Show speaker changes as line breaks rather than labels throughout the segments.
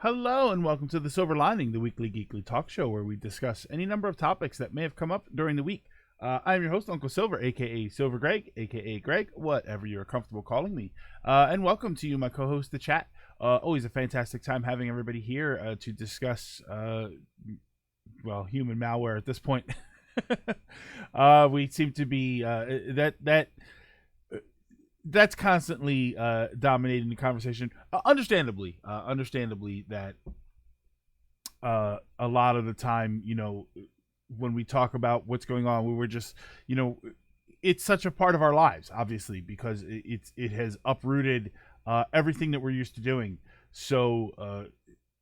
Hello and welcome to The Silver Lining, the weekly geekly talk show where we discuss any number of topics that may have come up during the week. I'm your host, Uncle Silver, aka Silver Greg, aka Greg, whatever you're comfortable calling me. And welcome to you, my co-host, the chat. Always a fantastic time having everybody here to discuss, human malware at this point. We seem to be that's constantly dominating the conversation. Understandably that a lot of the time, when we talk about what's going on, we were just, it's such a part of our lives, obviously, because it has uprooted everything that we're used to doing. So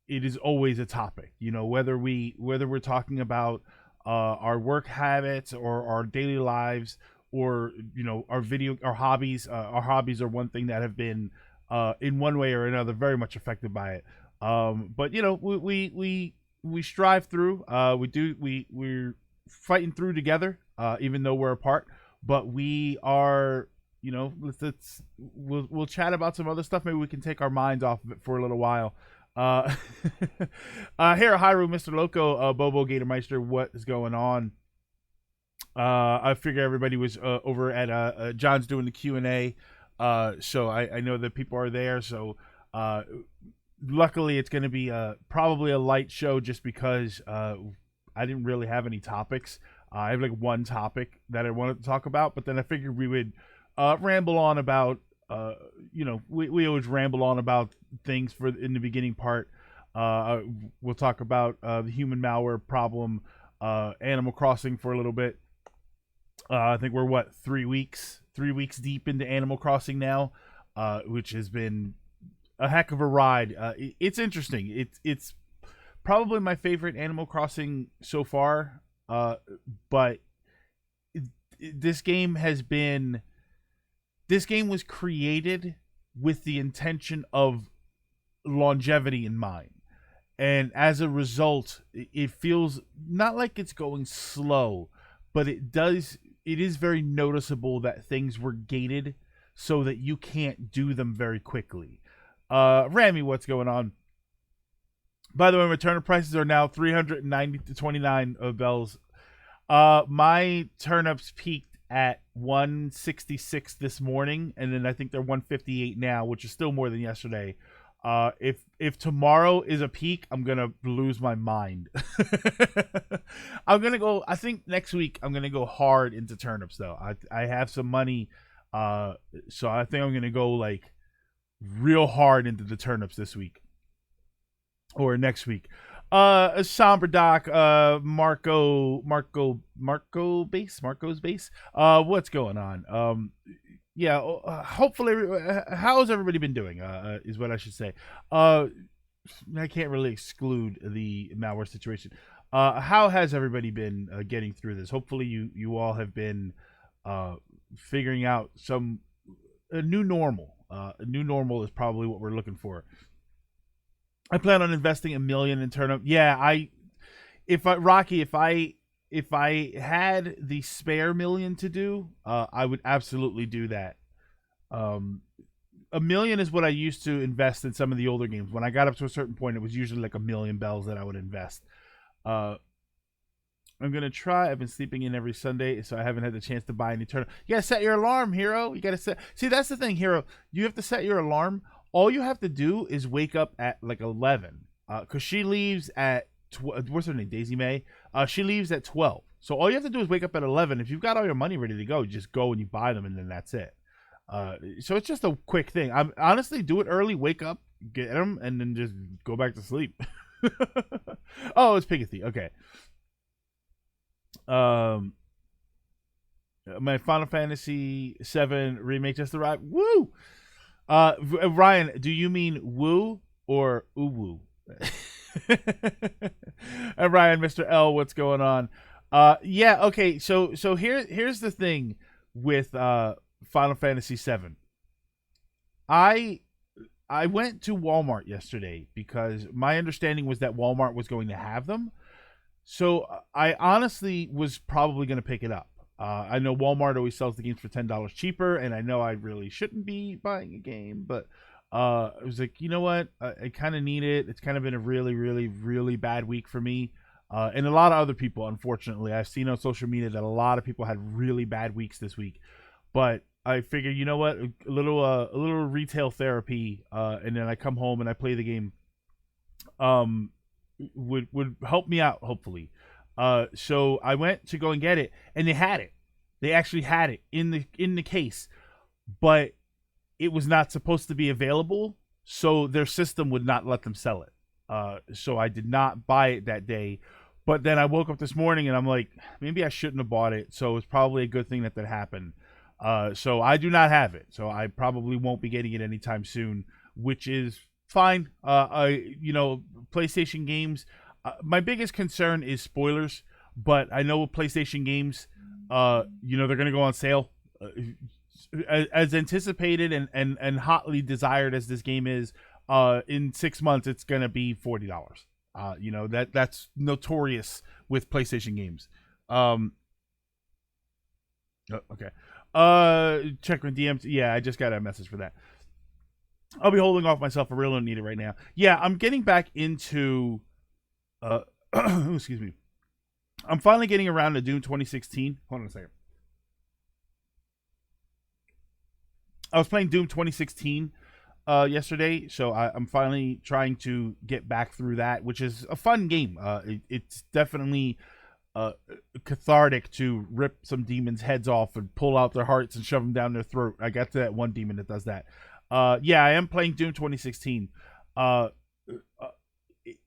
it is always a topic, whether we're talking about our work habits or our daily lives, or our hobbies. Our hobbies are one thing that have been in one way or another very much affected by it. But we strive through. We're fighting through together, even though we're apart. But we are, we'll chat about some other stuff. Maybe we can take our minds off of it for a little while. Here at Hyru, Mr. Loco, Bobo Gatormeister, what is going on? I figure everybody was over at John's doing the Q&A, so I know that people are there. So luckily, it's going to be probably a light show just because I didn't really have any topics. I have like one topic that I wanted to talk about, but then I figured we would ramble on about, we always ramble on about things in the beginning part. We'll talk about the human malware problem, Animal Crossing for a little bit. I think we're 3 weeks deep into Animal Crossing now, which has been a heck of a ride. It's interesting. It's probably my favorite Animal Crossing so far. But this game was created with the intention of longevity in mind. And as a result, it feels not like it's going slow, but it is very noticeable that things were gated so that you can't do them very quickly. Rami, what's going on? By the way, my turnip prices are now 390 to 29 bells. My turnips peaked at 166 this morning, and then I think they're 158 now, which is still more than yesterday. If tomorrow is a peak, I'm gonna lose my mind. I think next week I'm gonna go hard into turnips though. I have some money, so I think I'm gonna go like real hard into the turnips this week or next week. Somber Doc, Marco's base. What's going on? Yeah, hopefully, how's everybody been doing, is what I should say. I can't really exclude the malware situation. How has everybody been getting through this? Hopefully you all have been figuring out a new normal. A new normal is probably what we're looking for. I plan on investing $1 million in turnip. Yeah, if I had the spare $1 million to do, I would absolutely do that. $1 million is what I used to invest in some of the older games. When I got up to a certain point, it was usually like 1 million bells that I would invest. I'm gonna try. I've been sleeping in every Sunday, so I haven't had the chance to buy any turnip. You gotta set your alarm, Hero. You gotta set. See, that's the thing, Hero. You have to set your alarm. All you have to do is wake up at like 11, because she leaves at what's her name, Daisy May. She leaves at 12. So all you have to do is wake up at 11. If you've got all your money ready to go, you just go and you buy them, and then that's it. So it's just a quick thing. I'm honestly, do it early, wake up, get them, and then just go back to sleep. Oh, it's Pigothy. Okay. My Final Fantasy VII remake just arrived. Woo! Ryan, do you mean woo or uwu? Ryan, Mr. L, what's going on? Yeah, okay. So here's the thing with Final Fantasy VII. I went to Walmart yesterday because my understanding was that Walmart was going to have them. So I honestly was probably going to pick it up. I know Walmart always sells the games for $10 cheaper, and I know I really shouldn't be buying a game, but I was like, you know what? I kind of need it. It's kind of been a really, really, really bad week for me. And a lot of other people, unfortunately. I've seen on social media that a lot of people had really bad weeks this week. But I figured, you know what? A little retail therapy, and then I come home and I play the game. Um, would help me out, hopefully. So I went to go and get it, and they had it. They actually had it in the case, but it was not supposed to be available, so their system would not let them sell it. So I did not buy it that day. But then I woke up this morning and I'm like, maybe I shouldn't have bought it. So it's probably a good thing that happened. So I do not have it. So I probably won't be getting it anytime soon, which is fine. PlayStation games. My biggest concern is spoilers, but I know with PlayStation games, they're gonna go on sale. As anticipated and hotly desired as this game is, in 6 months it's gonna be $40. That's notorious with PlayStation games. Okay. Check my DMs. Yeah, I just got a message for that. I'll be holding off myself. I really don't need it right now. Yeah, I'm getting back into. Excuse me. I'm finally getting around to Doom 2016. Hold on a second. I was playing Doom 2016 yesterday, so I'm finally trying to get back through that, which is a fun game. It's definitely cathartic to rip some demons' heads off and pull out their hearts and shove them down their throat. I got to that one demon that does that. Yeah, I am playing Doom 2016.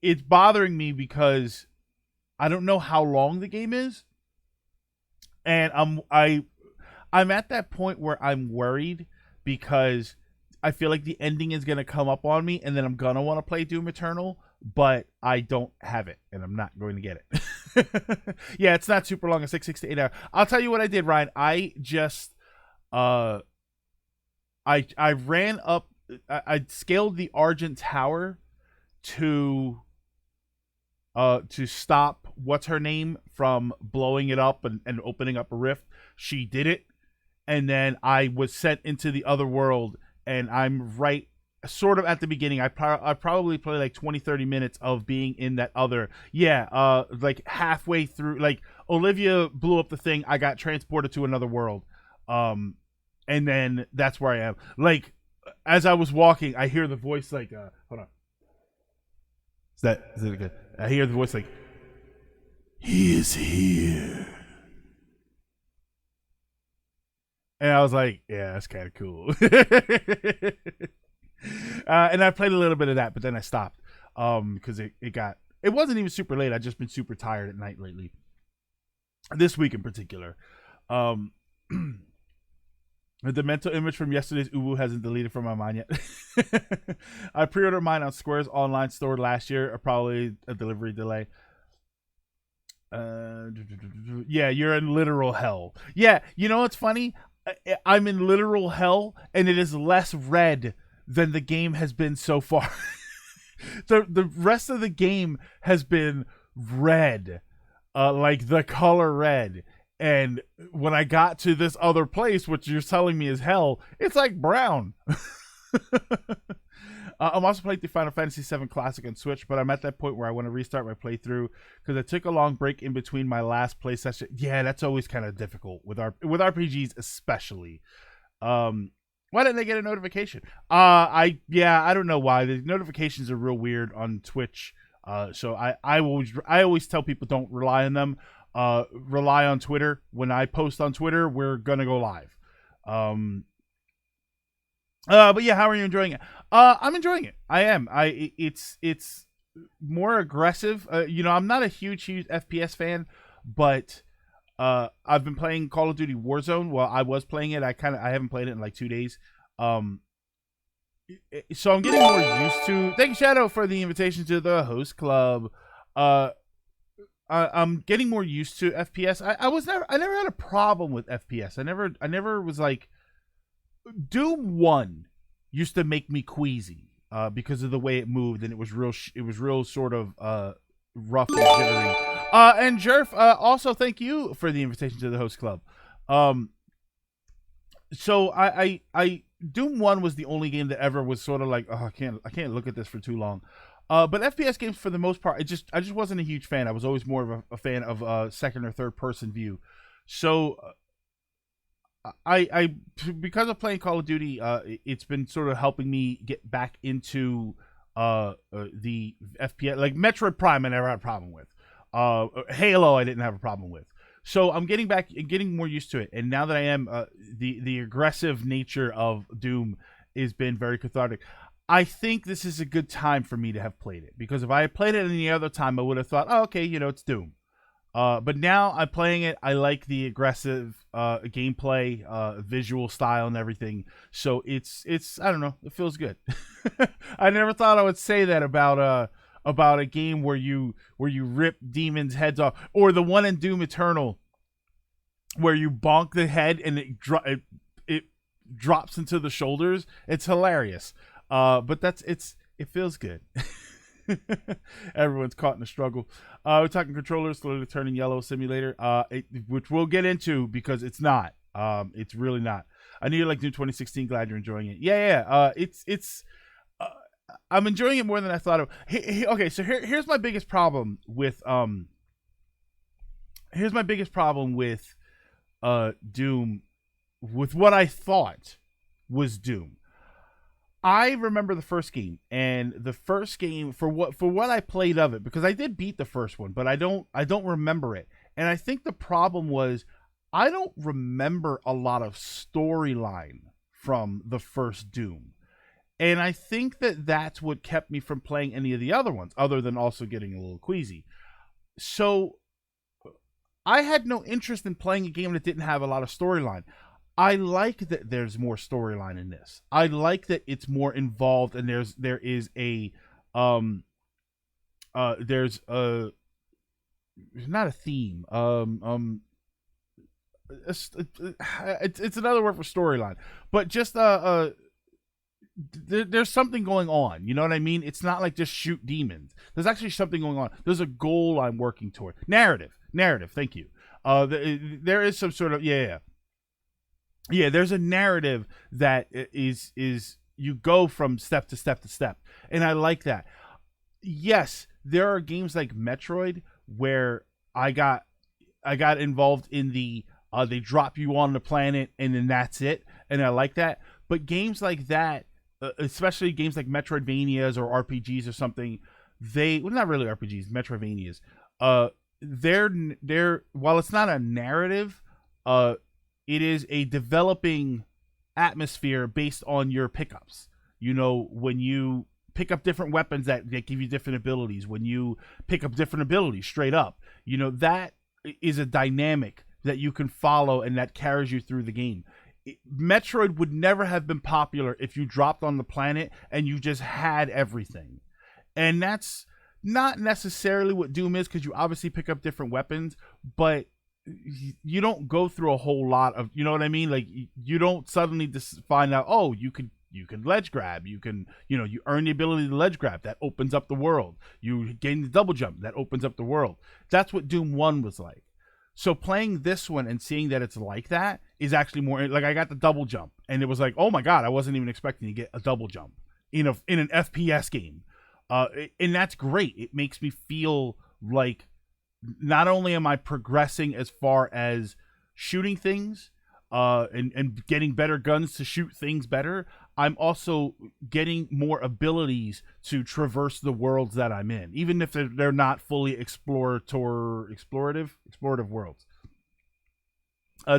It's bothering me because I don't know how long the game is, and I'm at that point where I'm worried because I feel like the ending is gonna come up on me, and then I'm gonna want to play Doom Eternal, but I don't have it, and I'm not going to get it. Yeah, it's not super long. It's like 6 to 8 hours. I'll tell you what I did, Ryan. I just I ran up. I scaled the Argent Tower to stop what's her name from blowing it up and opening up a rift. She did it, and then I was sent into the other world, and I'm right sort of at the beginning. I probably played like 20-30 minutes of being in that other, like halfway through. Like Olivia blew up the thing, I got transported to another world, and then that's where I am. Like as I was walking, I hear the voice like hold on, is it good? I hear the voice like, he is here. And I was like, yeah, that's kind of cool. And I played a little bit of that, but then I stopped because it wasn't even super late. I've just been super tired at night lately. This week in particular. The mental image from yesterday's Uwu hasn't deleted from my mind yet. I pre-ordered mine on Square's online store last year, or probably a delivery delay. Yeah, you're in literal hell. Yeah, you know what's funny? I'm in literal hell, and it is less red than the game has been so far. The rest of the game has been red, like the color red. And when I got to this other place, which you're telling me is hell, it's like brown. I'm also playing the Final Fantasy VII Classic on Switch, but I'm at that point where I want to restart my playthrough because I took a long break in between my last play session. Yeah, that's always kind of difficult with RPGs, especially. Why didn't I get a notification? I don't know why. The notifications are real weird on Twitch. So I always tell people don't rely on them. Rely on Twitter. When I post on Twitter, we're gonna go live. But yeah, how are you enjoying it? I'm enjoying it. I am. It's more aggressive. I'm not a huge FPS fan, but I've been playing Call of Duty Warzone. Well, I was playing it. I haven't played it in like 2 days. So I'm getting more used to. Thank you, Shadow, for the invitation to the host club. I'm getting more used to FPS. I never had a problem with FPS. I never was like, Doom 1 used to make me queasy because of the way it moved, and it was real sort of rough and jittery. And Jerf, also thank you for the invitation to the host club. So Doom 1 was the only game that ever was sort of like, oh, I can't look at this for too long. But FPS games, for the most part, I just wasn't a huge fan. I was always more of a fan of second or third person view. So I because of playing Call of Duty, it's been sort of helping me get back into the FPS. Like Metroid Prime, I never had a problem with. Halo, I didn't have a problem with. So I'm getting more used to it. And now that I am, the aggressive nature of Doom has been very cathartic. I think this is a good time for me to have played it, because if I had played it any other time, I would have thought, oh, okay, it's Doom. But now I'm playing it. I like the aggressive gameplay, visual style, and everything. So it's I don't know. It feels good. I never thought I would say that about a game where you rip demons' heads off, or the one in Doom Eternal where you bonk the head and it drops into the shoulders. It's hilarious. But it feels good. Everyone's caught in a struggle. We're talking controllers slowly turning yellow simulator, which we'll get into, because it's not. It's really not. I knew you like Doom 2016. Glad you're enjoying it. Yeah. It's. I'm enjoying it more than I thought of. Okay, so here's my biggest problem with Doom, with what I thought was Doom. I remember the first game, and the first game, for what I played of it, because I did beat the first one, but I don't remember it. And I think the problem was I don't remember a lot of storyline from the first Doom. And I think that that's what kept me from playing any of the other ones, other than also getting a little queasy. So I had no interest in playing a game that didn't have a lot of storyline. I like that there's more storyline in this. I like that it's more involved, and there's not a theme. It's another word for storyline, but just there's something going on. You know what I mean? It's not like just shoot demons. There's actually something going on. There's a goal I'm working toward. Narrative. Thank you. There is some sort of yeah. There's a narrative that is you go from step to step to step, and I like that. Yes, there are games like Metroid where I got involved in the they drop you on the planet and then that's it, and I like that. But games like that, especially games like Metroidvanias or RPGs or something, not really RPGs, Metroidvanias. They're while it's not a narrative, it is a developing atmosphere based on your pickups. When you pick up different weapons that give you different abilities, when you pick up different abilities straight up, that is a dynamic that you can follow and that carries you through the game. Metroid would never have been popular if you dropped on the planet and you just had everything. And that's not necessarily what Doom is, because you obviously pick up different weapons, but you don't go through a whole lot of, you know what I mean? Like, you don't suddenly just find out, oh, you can ledge grab, you can, you earn the ability to ledge grab, that opens up the world. You gain the double jump, that opens up the world. That's what Doom 1 was like. So playing this one and seeing that it's like that is actually more like, I got the double jump and it was like, oh my God, I wasn't even expecting to get a double jump in an FPS game. And that's great. It makes me feel like not only am I progressing as far as shooting things and getting better guns to shoot things better, I'm also getting more abilities to traverse the worlds that I'm in, even if they're not fully explorative worlds.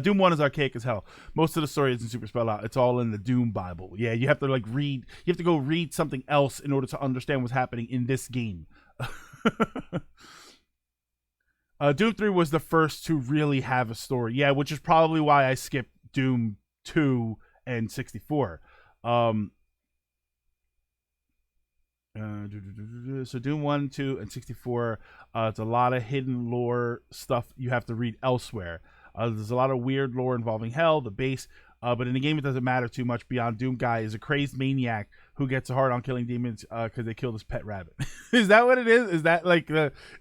Doom 1 is archaic as hell. Most of the story isn't super spelled out. It's all in the Doom Bible. Yeah, you have to read. You have to go read something else in order to understand what's happening in this game. Doom 3 was the first to really have a story. Yeah, which is probably why I skipped Doom 2 and 64. So Doom 1, 2, and 64, it's a lot of hidden lore stuff you have to read elsewhere. There's a lot of weird lore involving hell, the base, but in the game it doesn't matter too much beyond Doom Guy is a crazed maniac who gets hard on killing demons because they killed his pet rabbit. Is that what it is? Is that like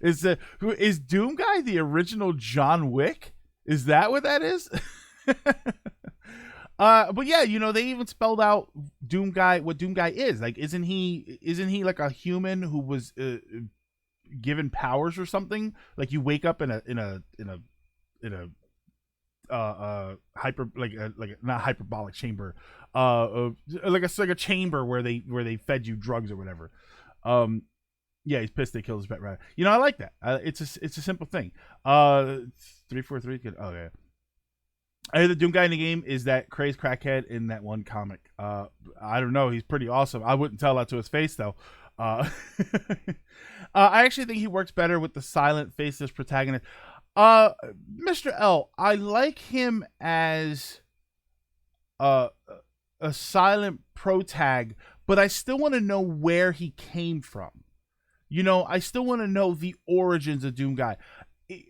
is Doom Guy the original John Wick? Is that what that is? But yeah, they even spelled out Doom Guy, what Doom Guy is. Like, isn't he like a human who was given powers or something? Like, you wake up in a hyper like not hyperbolic chamber, like a chamber where they fed you drugs or whatever. Yeah, he's pissed they killed his pet rabbit. I like that. It's a simple thing. 343 good. Oh yeah. The Doom Guy in the game is that crazed crackhead in that one comic. I don't know. He's pretty awesome. I wouldn't tell that to his face though. I actually think he works better with the silent, faceless protagonist. Mr. L, I like him as a silent protag, but I still want to know where he came from. I still want to know the origins of Doom Guy.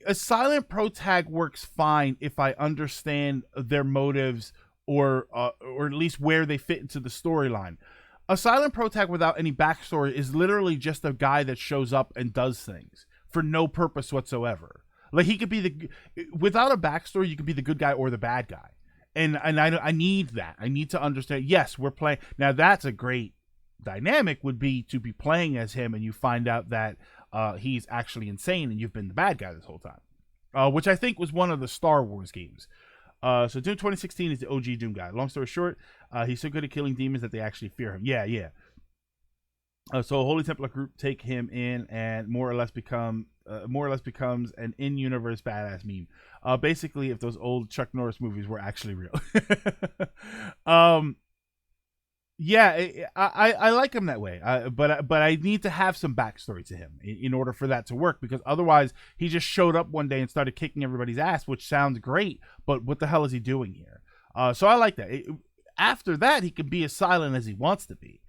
A silent protag works fine if I understand their motives or at least where they fit into the storyline. A silent protag without any backstory is literally just a guy that shows up and does things for no purpose whatsoever. Like, he could be without a backstory, you could be the good guy or the bad guy. And I need that. I need to understand, yes, we're playing. Now, that's a great dynamic, would be to be playing as him and you find out that he's actually insane and you've been the bad guy this whole time. Which I think was one of the Star Wars games. So Doom 2016 is the OG Doom Guy. Long story short, he's so good at killing demons that they actually fear him. Yeah. So a Holy Templar group take him in and more or less becomes an in-universe badass meme. Basically, if those old Chuck Norris movies were actually real. Yeah, I like him that way. But I need to have some backstory to him in order for that to work, because otherwise he just showed up one day and started kicking everybody's ass, which sounds great, but what the hell is he doing here? So I like that. After that, he can be as silent as he wants to be.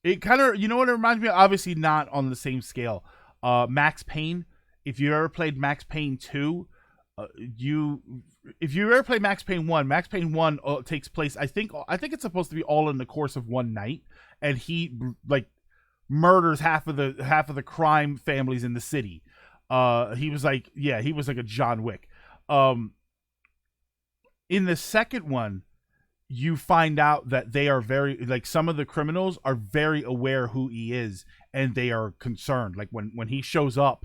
It kind of, what it reminds me of? Obviously not on the same scale. Max Payne. If you ever played Max Payne 2, if you ever played Max Payne 1 takes place, I think it's supposed to be all in the course of one night, and he like murders half of the crime families in the city. He was like a John Wick. In the second one, you find out that they are some of the criminals are very aware who he is, and they are concerned. Like, when he shows up,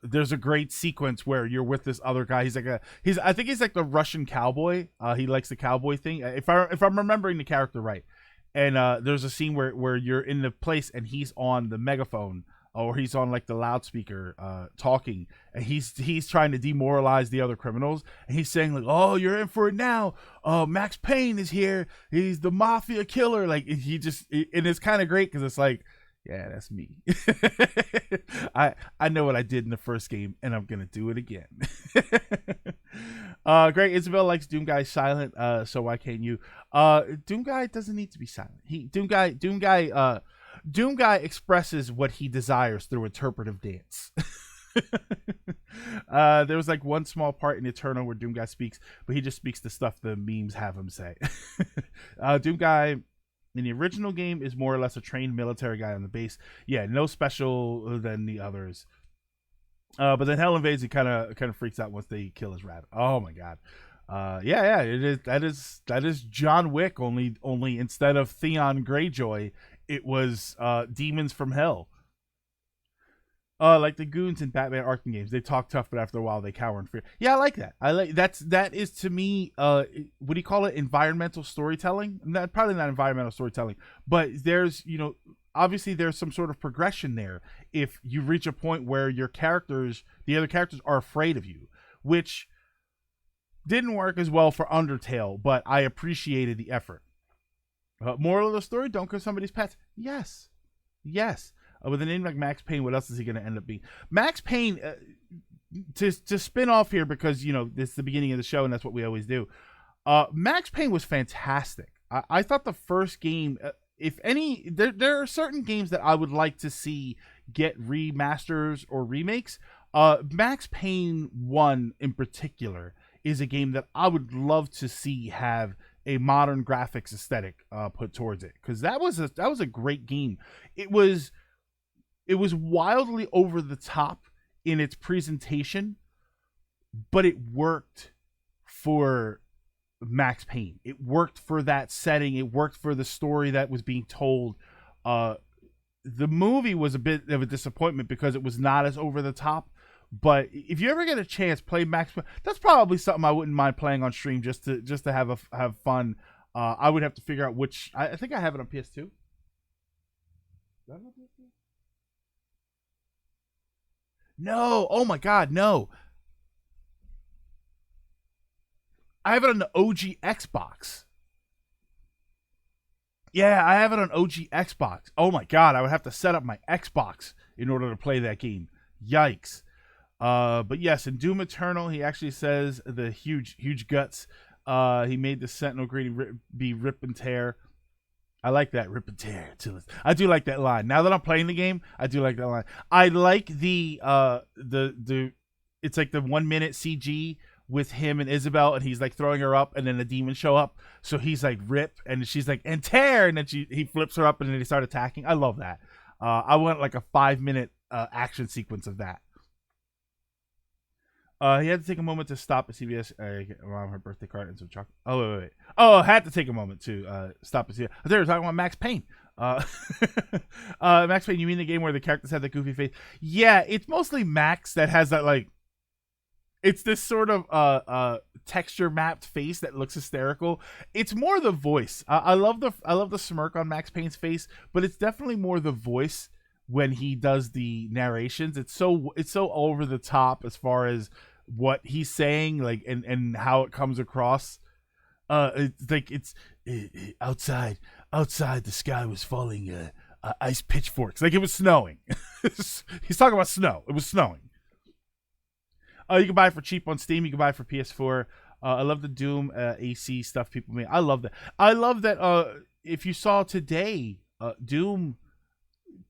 there's a great sequence where you're with this other guy. I think he's like the Russian cowboy. He likes the cowboy thing, if I'm remembering the character right. And there's a scene where you're in the place and he's on the megaphone, or he's on like the loudspeaker talking, and he's trying to demoralize the other criminals, and he's saying like, "Oh, you're in for it now. Max Payne is here. He's the mafia killer." Like, and it's kind of great because it's like, yeah, that's me. I know what I did in the first game, and I'm gonna do it again. Great. Isabel likes Doom Guy silent, so why can't you? Doom Guy doesn't need to be silent. Doom Guy expresses what he desires through interpretive dance. There was like one small part in Eternal where Doom Guy speaks, but he just speaks the stuff the memes have him say. Doom Guy in the original game is more or less a trained military guy on the base. Yeah, no special than the others. But then Hell Invades, he kind of freaks out once they kill his rabbit. Oh my god. Yeah, it is. That is John Wick. Only instead of Theon Greyjoy, it was demons from hell. Like the goons in Batman Arkham games, they talk tough, but after a while they cower in fear. Yeah, I like that. That is to me, what do you call it? Environmental storytelling? Probably not environmental storytelling, but there's, obviously there's some sort of progression there. If you reach a point where the other characters are afraid of you, which didn't work as well for Undertale, but I appreciated the effort. Moral of the story: don't kill somebody's pets. Yes. With a name like Max Payne, what else is he going to end up being? Max Payne, to spin off here, because, this is the beginning of the show and that's what we always do. Max Payne was fantastic. I thought the first game, if any, there are certain games that I would like to see get remasters or remakes. Max Payne 1 in particular is a game that I would love to see have a modern graphics aesthetic put towards it, because that was a great game. It was wildly over the top in its presentation, but it worked for Max Payne. It worked for that setting. It worked for the story that was being told. The movie was a bit of a disappointment because it was not as over the top. But if you ever get a chance, play Max Payne. That's probably something I wouldn't mind playing on stream just to have fun. I would have to figure out which. I think I have it on PS2. No. Oh my God, no. I have it on the OG Xbox. Yeah, I have it on OG Xbox. Oh my God, I would have to set up my Xbox in order to play that game. Yikes. But yes, in Doom Eternal, he actually says the huge guts. He made the Sentinel greedy be rip and tear. I like that, rip and tear. I do like that line. Now that I'm playing the game, I do like that line. I like the it's like the 1 minute CG with him and Isabel, and he's like throwing her up, and then the demons show up. So he's like rip, and she's like and tear, and then he flips her up, and then they start attacking. I love that. I want like a 5-minute action sequence of that. He had to take a moment to stop at CVS around her birthday card and some chocolate. Oh, wait. Oh, I had to take a moment to stop at CVS. I thought we were talking about Max Payne. Max Payne, you mean the game where the characters have that goofy face? Yeah, it's mostly Max that has that, like, it's this sort of texture mapped face that looks hysterical. It's more the voice. I love the smirk on Max Payne's face, but it's definitely more the voice when he does the narrations. It's so over the top as far as what he's saying, like, and how it comes across. It's like it's outside the sky was falling ice pitchforks, like it was snowing. He's talking about snow. It was snowing. You can buy it for cheap on Steam. You can buy it for PS4. I love the Doom AC stuff people make. I love that. I love that. If you saw today, Doom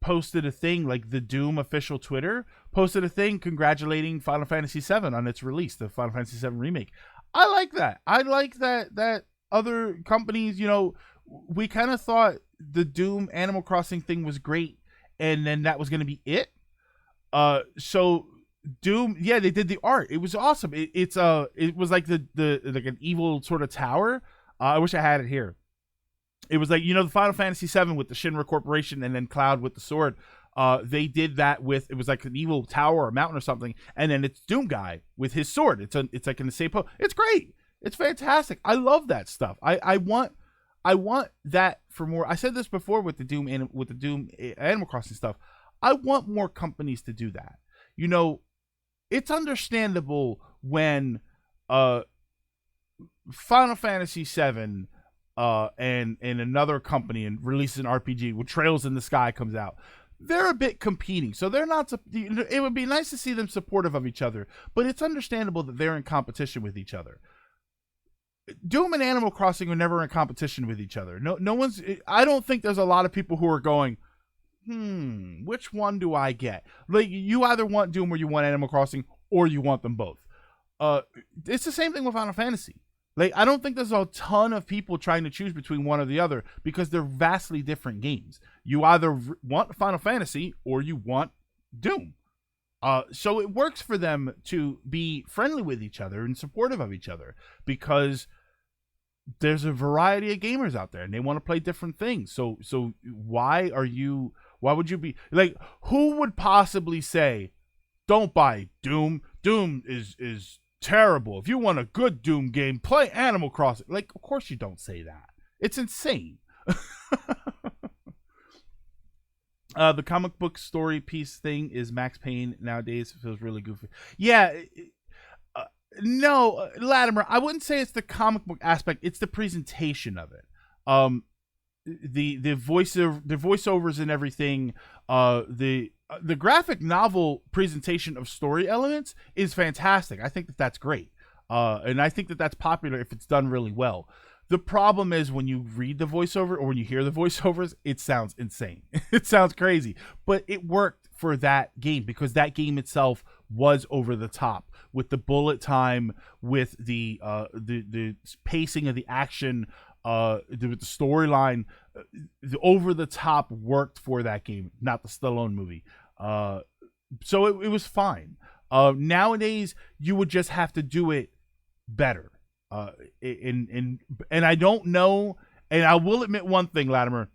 posted a thing, like the Doom official Twitter posted a thing congratulating Final Fantasy VII on its release, the Final Fantasy VII remake. I like that. I like that other companies, we kind of thought the Doom Animal Crossing thing was great, and then that was going to be it. So Doom, yeah, they did the art. It was awesome. It was like the like an evil sort of tower. I wish I had it here. It was like, the Final Fantasy VII with the Shinra Corporation and then Cloud with the sword. They did that with, it was like an evil tower or a mountain or something, and then it's Doom Guy with his sword. It's like in the same pose. It's great. It's fantastic. I love that stuff. I want that for more. I said this before with the Doom Animal Crossing stuff. I want more companies to do that. It's understandable when Final Fantasy VII and another company and releases an RPG with Trails in the Sky comes out. They're a bit competing, so they're not. It would be nice to see them supportive of each other, but it's understandable that they're in competition with each other. Doom and Animal Crossing are never in competition with each other. No one's. I don't think there's a lot of people who are going, which one do I get? Like, you either want Doom or you want Animal Crossing, or you want them both. It's the same thing with Final Fantasy. Like, I don't think there's a ton of people trying to choose between one or the other because they're vastly different games. You either want Final Fantasy or you want Doom. So it works for them to be friendly with each other and supportive of each other because there's a variety of gamers out there and they want to play different things. So why would you be like, who would possibly say, don't buy Doom? Doom is terrible. If you want a good Doom game, play Animal Crossing. Like, of course you don't say that. It's insane. The comic book story piece thing is Max Payne nowadays. It feels really goofy. Yeah. No, Latimer, I wouldn't say it's the comic book aspect. It's the presentation of it. The voiceovers and everything. The graphic novel presentation of story elements is fantastic. I think that's great. And I think that's popular if it's done really well. The problem is when you read the voiceover or when you hear the voiceovers, it sounds insane. It sounds crazy. But it worked for that game because that game itself was over the top with the bullet time, with the pacing of the action, with the storyline. The over the top worked for that game, not the Stallone movie. So it was fine. Nowadays, you would just have to do it better. And I don't know, and I will admit one thing, Latimer.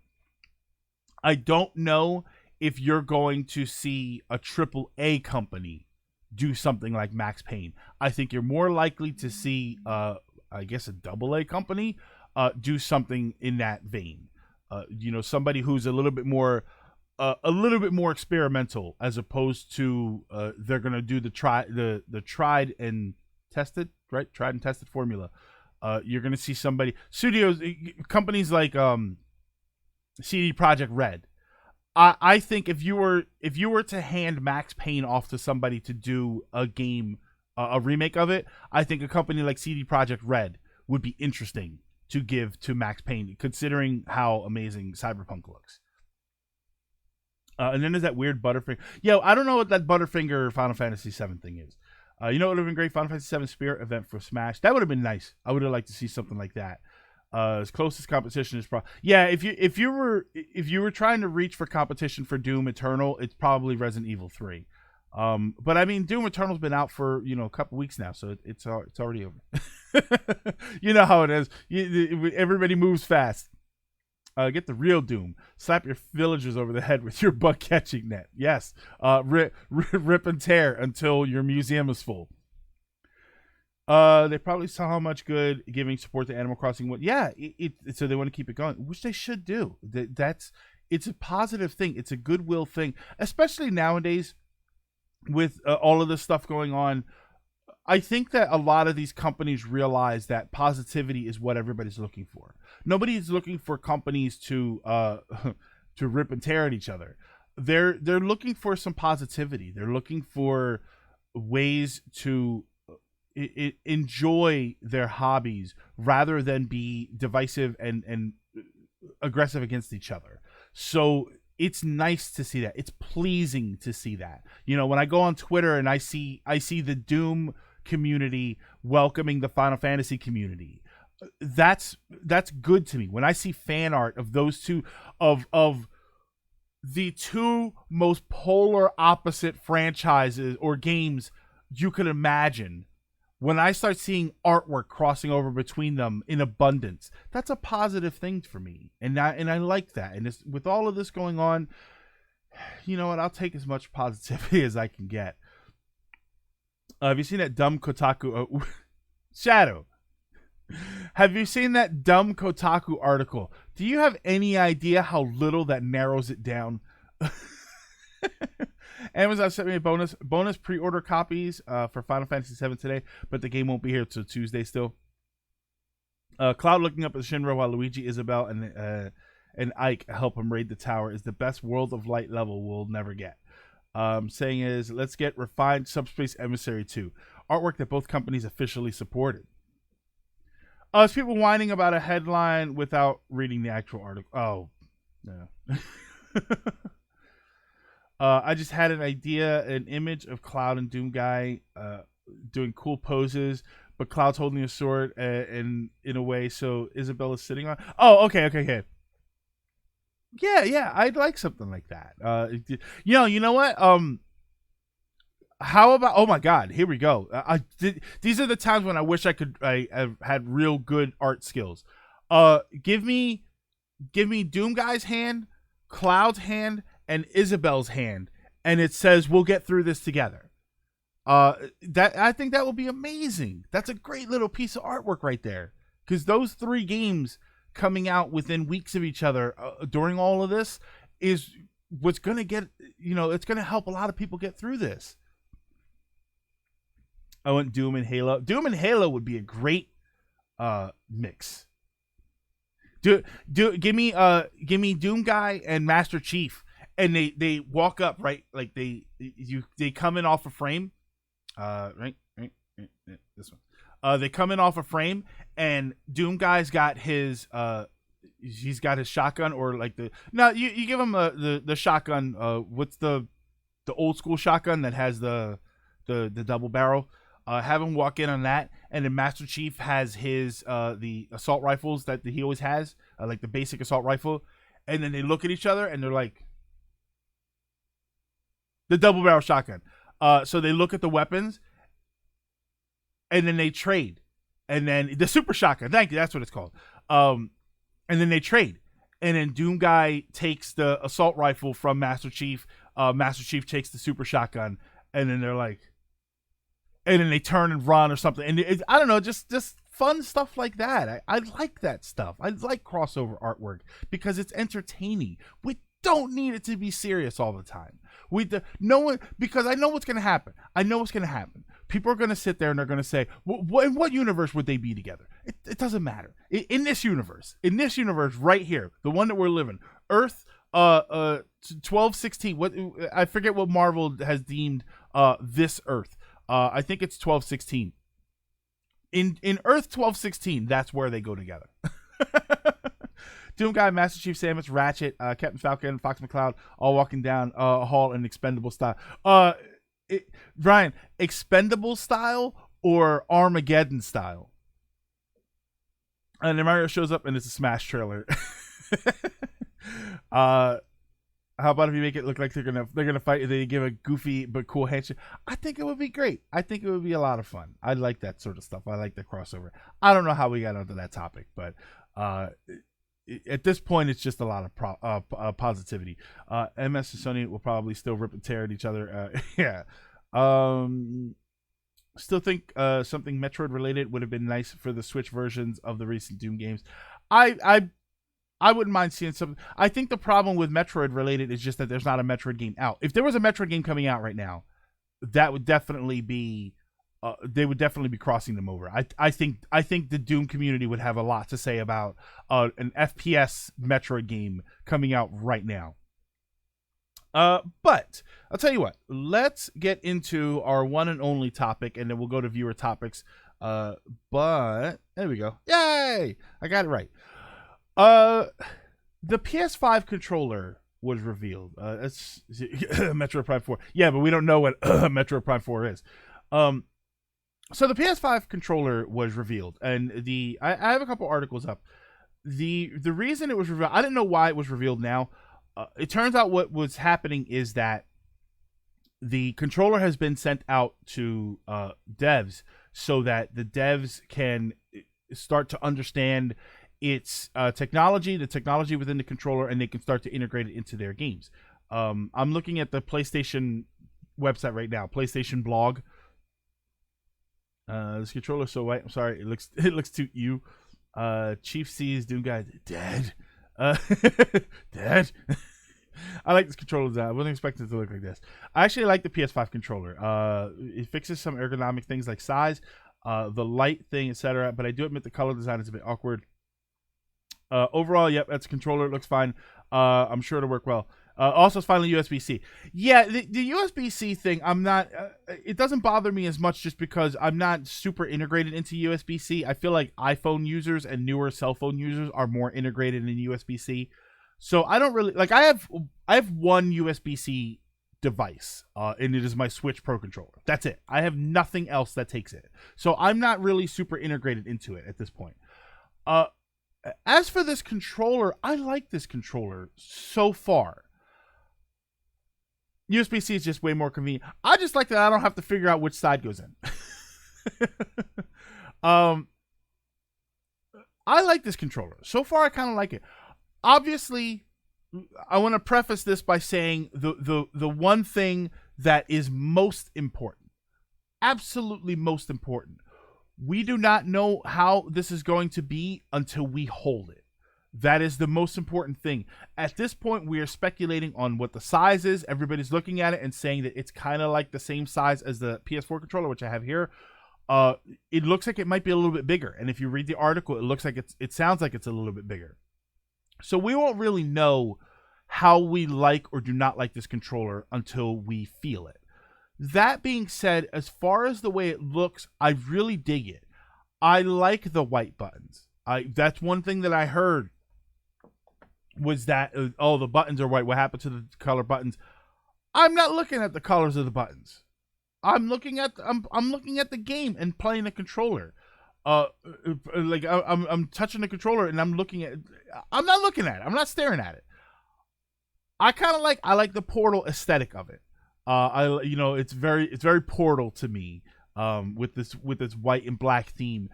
I don't know if you're going to see a triple A company do something like Max Payne. I think you're more likely to see, I guess, a double A company do something in that vein. Somebody who's a little bit more experimental, as opposed to they're gonna do the tried and tested, right? Tried and tested formula. You're gonna see studios, companies like CD Projekt Red. I think if you were to hand Max Payne off to somebody to do a game, a remake of it, I think a company like CD Projekt Red would be interesting to give to Max Payne, considering how amazing Cyberpunk looks. And then there's that weird Butterfinger. Yo, I don't know what that Butterfinger Final Fantasy VII thing is. What would have been great? Final Fantasy VII Spirit event for Smash. That would have been nice. I would have liked to see something like that. As closest competition is probably, yeah. If you were trying to reach for competition for Doom Eternal, it's probably Resident Evil 3. But I mean, Doom Eternal's been out for a couple weeks now, so it's already over. You know how it is. Everybody moves fast. Get the real Doom. Slap your villagers over the head with your bug catching net. Yes. Rip and tear until your museum is full. They probably saw how much good giving support to Animal Crossing would. Yeah, so they want to keep it going, which they should do. It's a positive thing. It's a goodwill thing, especially nowadays with all of this stuff going on. I think that a lot of these companies realize that positivity is what everybody's looking for. Nobody's looking for companies to to rip and tear at each other. They're looking for some positivity. They're looking for ways to enjoy their hobbies rather than be divisive and aggressive against each other. So it's nice to see that. It's pleasing to see that. When I go on Twitter and I see the Doom community welcoming the Final Fantasy community, that's good to me. When I see fan art of those two, of the two most polar opposite franchises or games you could imagine, when I start seeing artwork crossing over between them in abundance, that's a positive thing for me, and I like that. And with all of this going on, you know what? I'll take as much positivity as I can get. Have you seen that dumb Kotaku Shadow? Have you seen that dumb Kotaku article? Do you have any idea how little that narrows it down? Amazon sent me a bonus pre-order copies for Final Fantasy VII today, but the game won't be here till Tuesday still. Cloud looking up at Shinra while Luigi, Isabelle, and Ike help him raid the tower is the best World of Light level we'll never get. Saying is, let's get refined Subspace Emissary 2. Artwork that both companies officially supported. It's people whining about a headline without reading the actual article. Oh, no. I just had an idea, an image of Cloud and Doom Guy doing cool poses, but Cloud's holding a sword and in a way, so Isabella's sitting on. Oh, okay. Yeah, I'd like something like that. You know what? How about? Oh my God, here we go. These are the times when I wish I had real good art skills. Give me Doom Guy's hand, Cloud's hand, and Isabelle's hand, and it says we'll get through this together. That I think that will be amazing. That's a great little piece of artwork right there, because those three games coming out within weeks of each other during all of this is what's going to get, it's going to help a lot of people get through this. I went Doom and Halo. Doom and Halo would be a great mix. Give me Doom Guy and Master Chief, and they walk up, right, like they come in off a frame, right, this one. They come in off a frame, and Doom Guy's got his he's got his shotgun, or like you give him the shotgun. What's the old school shotgun that has the double barrel? Have him walk in on that, and then Master Chief has his the assault rifles that he always has, like the basic assault rifle, and then they look at each other and they're like, the double barrel shotgun. So they look at the weapons, and then they trade. and then the super shotgun. Thank you, that's what it's called. And then they trade, and then Doom Guy takes the assault rifle from Master Chief. Master Chief takes the super shotgun, and then they're like, and then they turn and run or something. And I don't know, just fun stuff like that. I like that stuff. I like crossover artwork because it's entertaining. We don't need it to be serious all the time. Because I know what's going to happen. People are going to sit there and they're going to say, in what universe would they be together? It doesn't matter. In this universe right here, the one that we're living, Earth 1216. What, I forget what Marvel has deemed this Earth. I think it's 1216. In Earth 1216, that's where they go together. Doom Guy, Master Chief, Samus, Ratchet, Captain Falcon, Fox McCloud, all walking down a hall in expendable style. Brian, expendable style or Armageddon style? And then Mario shows up and it's a Smash trailer. How about if you make it look like they're gonna fight and they give a goofy but cool handshake? I think it would be great. I think it would be a lot of fun. I like that sort of stuff. I like the crossover. I don't know how we got onto that topic, but at this point, it's just a lot of positivity. MS and Sony will probably still rip and tear at each other. Yeah. Still think something Metroid related would have been nice for the Switch versions of the recent Doom games. I wouldn't mind seeing something. I think the problem with Metroid related is just that there's not a Metroid game out. If there was a Metroid game coming out right now, that would definitely be they would definitely be crossing them over. I think the Doom community would have a lot to say about an FPS Metroid game coming out right now. But I'll tell you what, let's get into our one and only topic, and then we'll go to viewer topics. But there we go. Yay! I got it right. The PS5 controller was revealed. It's Metroid Prime 4. Yeah, but we don't know what Metroid Prime 4 is. So the PS5 controller was revealed, and I have a couple articles up. The reason it was revealed, I didn't know why it was revealed now. It turns out what was happening is that the controller has been sent out to devs so that the devs can start to understand its technology, the technology within the controller, and they can start to integrate it into their games. I'm looking at the PlayStation website right now, PlayStation blog. This controller's so white. I'm sorry, it looks too you. Chief sees Doom Guy dead. Dead. I like this controller design. I wasn't expecting it to look like this. I actually like the PS5 controller. It fixes some ergonomic things like size, the light thing, etc. But I do admit the color design is a bit awkward. Overall, yep, that's a controller. It looks fine. I'm sure it'll work well. Also, it's finally USB-C. Yeah, the USB-C thing, I'm not... it doesn't bother me as much just because I'm not super integrated into USB-C. I feel like iPhone users and newer cell phone users are more integrated in USB-C. So I don't really... Like, I have one USB-C device, and it is my Switch Pro controller. That's it. I have nothing else that takes it. So I'm not really super integrated into it at this point. As for this controller, I like this controller so far. USB-C is just way more convenient. I just like that I don't have to figure out which side goes in. I like this controller. So far, I kind of like it. Obviously, I want to preface this by saying the one thing that is most important, absolutely most important, we do not know how this is going to be until we hold it. That is the most important thing. At this point, we are speculating on what the size is. Everybody's looking at it and saying that it's kind of like the same size as the PS4 controller, which I have here. It looks like it might be a little bit bigger. And if you read the article, it looks like it sounds like it's a little bit bigger. So we won't really know how we like or do not like this controller until we feel it. That being said, as far as the way it looks, I really dig it. I like the white buttons. That's one thing that I heard was that, the buttons are white. What happened to the color buttons? I'm not looking at the colors of the buttons. I'm looking at the game and playing the controller. I'm touching the controller and I'm not looking at it. I'm not staring at it. I like the Portal aesthetic of it. It's very Portal to me. With this white and black theme.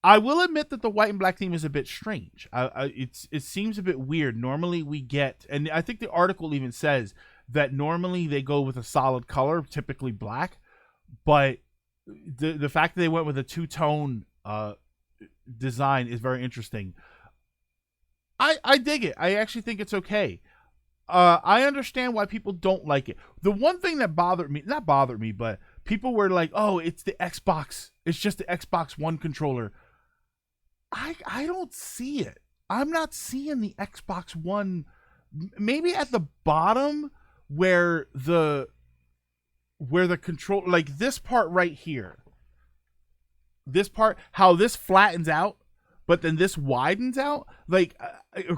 I will admit that the white and black theme is a bit strange. It seems a bit weird. Normally we get, and I think the article even says that normally they go with a solid color, typically black, but the fact that they went with a two-tone design is very interesting. I dig it. I actually think it's okay. I understand why people don't like it. The one thing that not bothered me, but people were like, oh, it's the Xbox. It's just the Xbox One controller. I don't see it. I'm not seeing the Xbox One. Maybe at the bottom where the control, like this part right here. This part, how this flattens out, but then this widens out, like,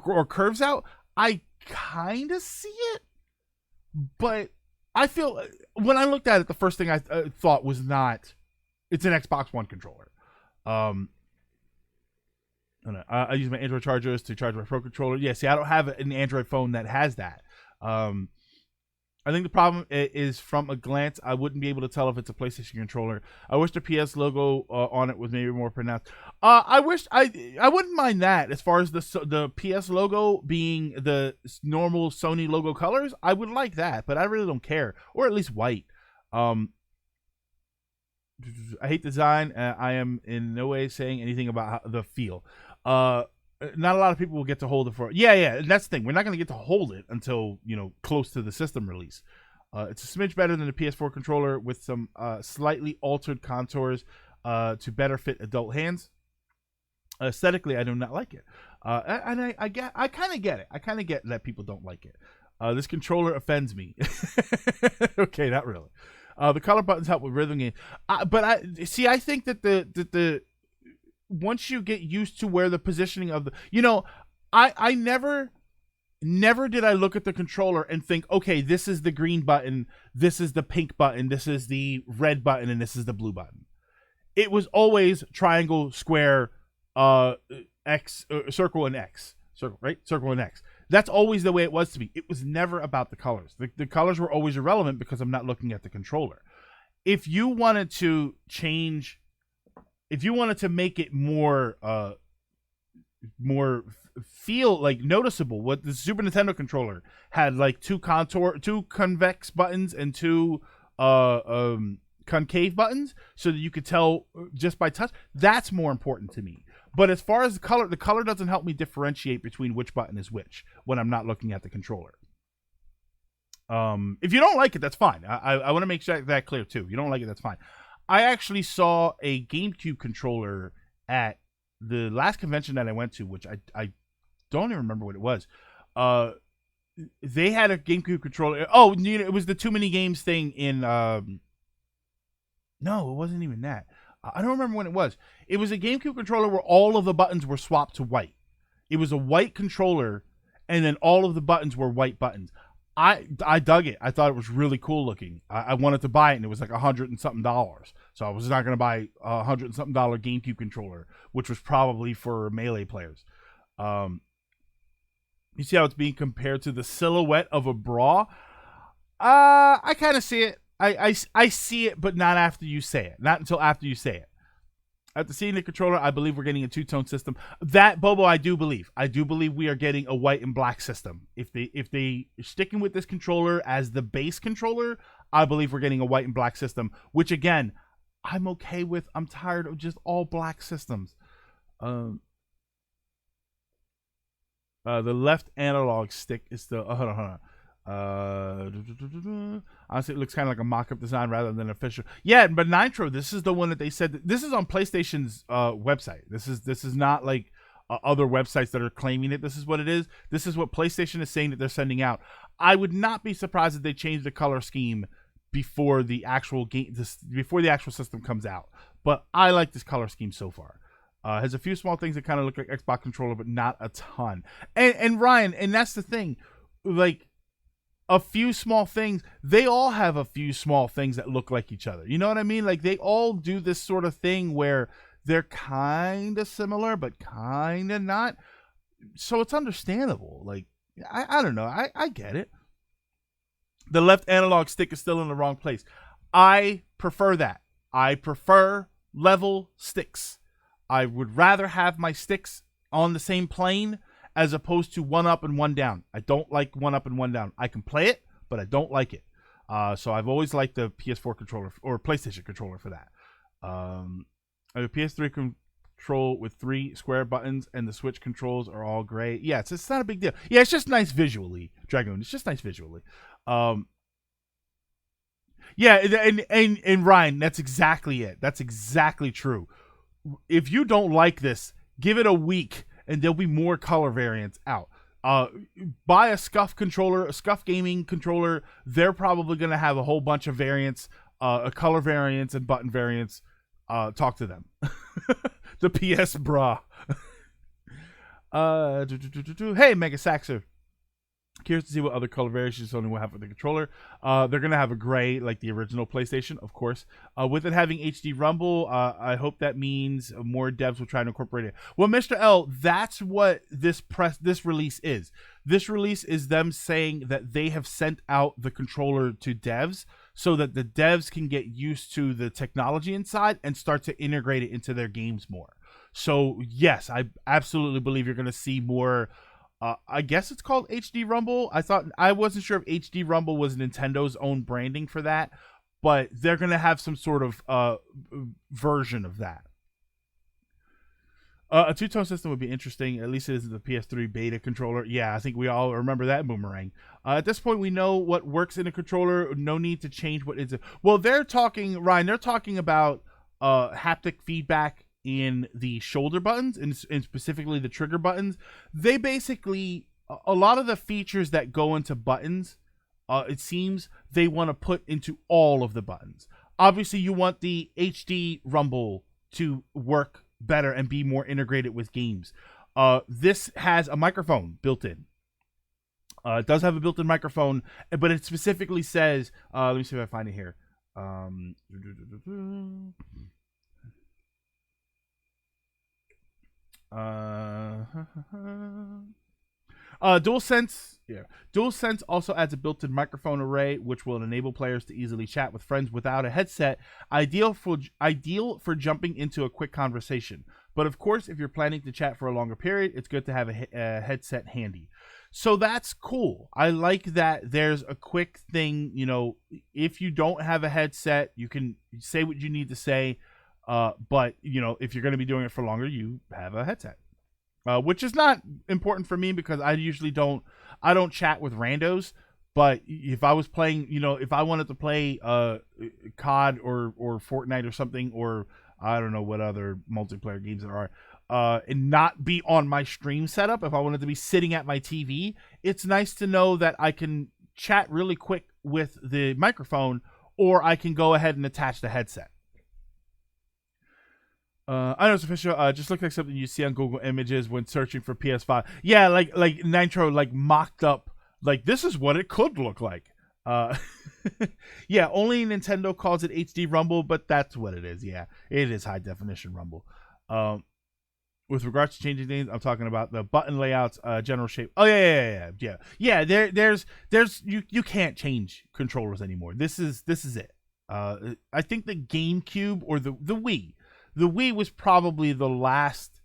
or curves out. I kind of see it, but I feel when I looked at it, the first thing I thought was not, it's an Xbox One controller. I use my Android chargers to charge my Pro controller. Yeah, see, I don't have an Android phone that has that. I think the problem is from a glance, I wouldn't be able to tell if it's a PlayStation controller. I wish the PS logo on it was maybe more pronounced. I wouldn't mind that as far as the PS logo being the normal Sony logo colors. I would like that, but I really don't care, or at least white. I hate design. I am in no way saying anything about the feel. Not a lot of people will get to hold it for. Yeah, that's the thing. We're not going to get to hold it until, close to the system release. It's a smidge better than the PS4 controller with some slightly altered contours to better fit adult hands. Aesthetically, I do not like it. And I kind of get it. I kind of get that people don't like it. This controller offends me. Okay, not really. The color buttons help with rhythm game. But I think that the once you get used to where the positioning of the, I never did I look at the controller and think, okay, this is the green button, this is the pink button, this is the red button, and this is the blue button. It was always triangle, square, X, circle, and X. Circle, right? Circle and X. That's always the way it was to me. It was never about the colors. The colors were always irrelevant because I'm not looking at the controller. If you wanted to change, if you wanted to make it more feel like noticeable, what the Super Nintendo controller had, like two convex buttons and two concave buttons, so that you could tell just by touch. That's more important to me. But as far as the color doesn't help me differentiate between which button is which when I'm not looking at the controller. If you don't like it, that's fine. I want to make that clear too. You don't like it, that's fine. I actually saw a GameCube controller at the last convention that I went to, which I don't even remember what it was. They had a GameCube controller. Oh, it was the Too Many Games thing in... No, it wasn't even that. I don't remember when it was. It was a GameCube controller where all of the buttons were swapped to white. It was a white controller, and then all of the buttons were white buttons. I dug it. I thought it was really cool looking. I wanted to buy it, and it was like $100 and something. So I was not going to buy a $100 and something GameCube controller, which was probably for Melee players. You see how it's being compared to the silhouette of a bra? I kind of see it. I see it, but not after you say it. Not until after you say it. After seeing the controller, I believe we're getting a two-tone system. That, Bobo, I do believe. I do believe we are getting a white and black system. If they sticking with this controller as the base controller, I believe we're getting a white and black system, which again, I'm okay with. I'm tired of just all black systems. The left analog stick is the hold on. Honestly, it looks kind of like a mock-up design rather than official. Yeah, but Nitro, this is the one that they said this is on PlayStation's website. This is not like other websites that are claiming it. This is what it is. This is what PlayStation is saying that they're sending out. I would not be surprised if they change the color scheme before the actual game, before the actual system comes out. But I like this color scheme so far. Has a few small things that kind of look like Xbox controller, but not a ton. And Ryan, and that's the thing, like. A few small things, they all have a few small things that look like each other. You know what I mean? Like they all do this sort of thing where they're kind of similar, but kind of not. So it's understandable. Like, I don't know. I get it. The left analog stick is still in the wrong place. I prefer that. I prefer level sticks. I would rather have my sticks on the same plane as opposed to one up and one down. I don't like one up and one down. I can play it, but I don't like it. So I've always liked the PS4 controller or PlayStation controller for that. I have a PS3 control with 3 square buttons, and the Switch controls are all gray. Yeah, it's not a big deal. Yeah, it's just nice visually, Dragoon. It's just nice visually. Yeah, and Ryan, that's exactly it. That's exactly true. If you don't like this, give it a week, and there'll be more color variants out. Buy a Scuff controller, a Scuff gaming controller. They're probably going to have a whole bunch of variants, a color variants and button variants. Talk to them. The PS bra. Hey, Mega Saxer. Curious to see what other color variations Sony will have for the controller. They're going to have a gray, like the original PlayStation, of course. With it having HD Rumble, I hope that means more devs will try to incorporate it. Well, Mr. L, that's what this release is. This release is them saying that they have sent out the controller to devs so that the devs can get used to the technology inside and start to integrate it into their games more. So, yes, I absolutely believe you're going to see more... I guess it's called HD Rumble. I wasn't sure if HD Rumble was Nintendo's own branding for that, but they're going to have some sort of version of that. A two-tone system would be interesting. At least it isn't the PS3 beta controller. Yeah, I think we all remember that, Boomerang. At this point, we know what works in a controller. No need to change what is it. Well, Ryan, they're talking about haptic feedback in the shoulder buttons and specifically the trigger buttons. They basically, a lot of the features that go into buttons, it seems they want to put into all of the buttons. Obviously, you want the HD Rumble to work better and be more integrated with games. This has a microphone built in. It does have a built-in microphone, but it specifically says, let me see if I find it here. DualSense also adds a built-in microphone array, which will enable players to easily chat with friends without a headset. Ideal for jumping into a quick conversation. But of course, if you're planning to chat for a longer period, it's good to have a headset handy. So that's cool. I like that there's a quick thing. You know, if you don't have a headset, you can say what you need to say. But you know, if you're going to be doing it for longer, you have a headset, which is not important for me because I usually don't chat with randos. But if I was playing, you know, if I wanted to play COD or Fortnite or something, or I don't know what other multiplayer games there are, and not be on my stream setup, if I wanted to be sitting at my TV, it's nice to know that I can chat really quick with the microphone, or I can go ahead and attach the headset. I know it's official. Just look like something you see on Google Images when searching for PS5. Yeah, like Nitro, like mocked up. Like this is what it could look like. Yeah, only Nintendo calls it HD Rumble, but that's what it is. Yeah, it is high definition Rumble. With regards to changing things, I'm talking about the button layouts, general shape. Oh yeah. There's you can't change controllers anymore. This is it. I think the GameCube or the Wii. The Wii was probably the last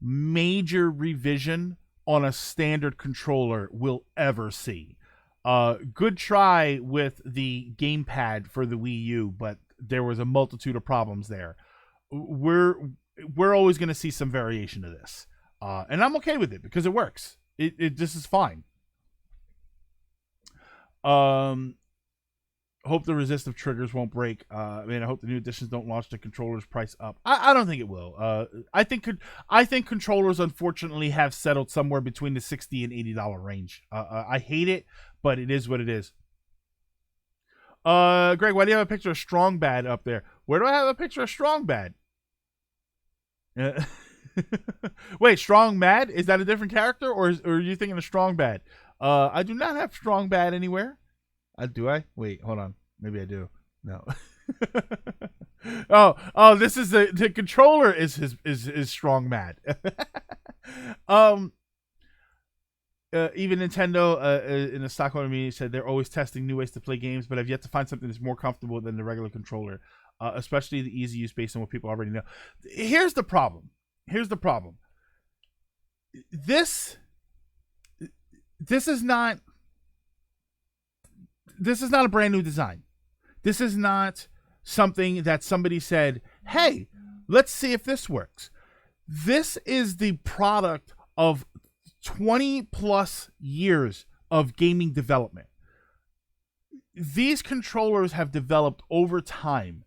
major revision on a standard controller we'll ever see. Good try with the gamepad for the Wii U, but there was a multitude of problems there. We're always going to see some variation of this, and I'm okay with it because it works. This is fine. Hope the resistive triggers won't break. I hope the new editions don't launch the controller's price up. I don't think it will. I think controllers, unfortunately, have settled somewhere between the $60 and $80 range. I hate it, but it is what it is. Greg, why do you have a picture of Strong Bad up there? Where do I have a picture of Strong Bad? Wait, Strong Mad? Is that a different character, or are you thinking of Strong Bad? I do not have Strong Bad anywhere. Do I? Wait, hold on. Maybe I do. No. oh, this is the controller is Strong Mad. Even Nintendo in a Stockholm meeting said they're always testing new ways to play games, but have yet to find something that's more comfortable than the regular controller. especially the easy use based on what people already know. Here's the problem. This is not a brand new design. This is not something that somebody said, hey, let's see if this works. This is the product of 20 plus years of gaming development. These controllers have developed over time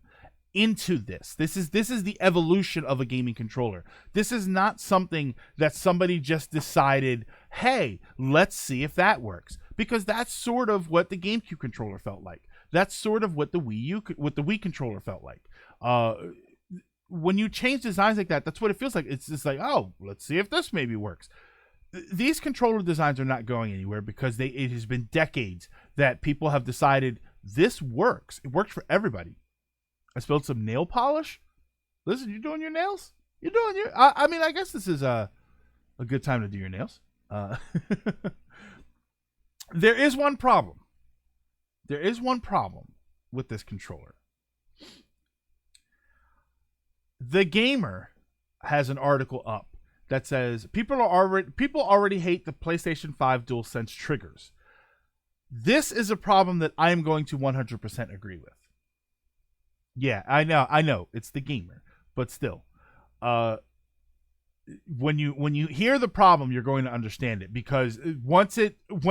into this. This is the evolution of a gaming controller. This is not something that somebody just decided, hey, let's see if that works. Because that's sort of what the GameCube controller felt like. That's sort of what the Wii controller felt like. When you change designs like that, that's what it feels like. It's just like, oh, let's see if this maybe works. These controller designs are not going anywhere because it has been decades that people have decided this works. It works for everybody. I spilled some nail polish. Listen, you doing your nails? You're doing your... I mean, I guess this is a good time to do your nails. There is one problem. There is one problem with this controller. The Gamer has an article up that says people already hate the PlayStation 5 DualSense triggers. This is a problem that I am going to 100% agree with. Yeah, I know, it's the Gamer, but still, when you hear the problem, you're going to understand it, because when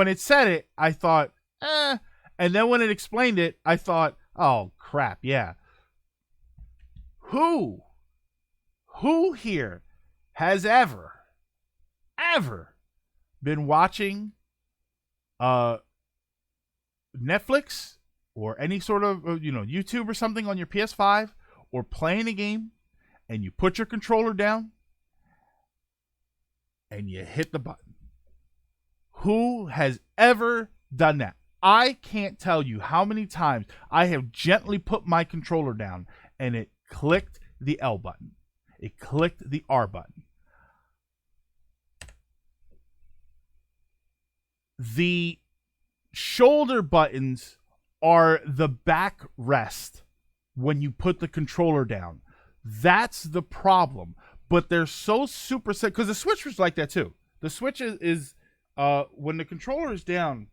it said it, I thought, and then when it explained it, I thought, oh crap, yeah. Who here has ever been watching Netflix or any sort of YouTube or something on your PS5, or playing a game, and you put your controller down and you hit the button? Who has ever done that? I can't tell you how many times I have gently put my controller down and it clicked the L button. It clicked the R button. The shoulder buttons are the backrest when you put the controller down. That's the problem. But they're so super set, because the Switch was like that too. The Switch is when the controller is down.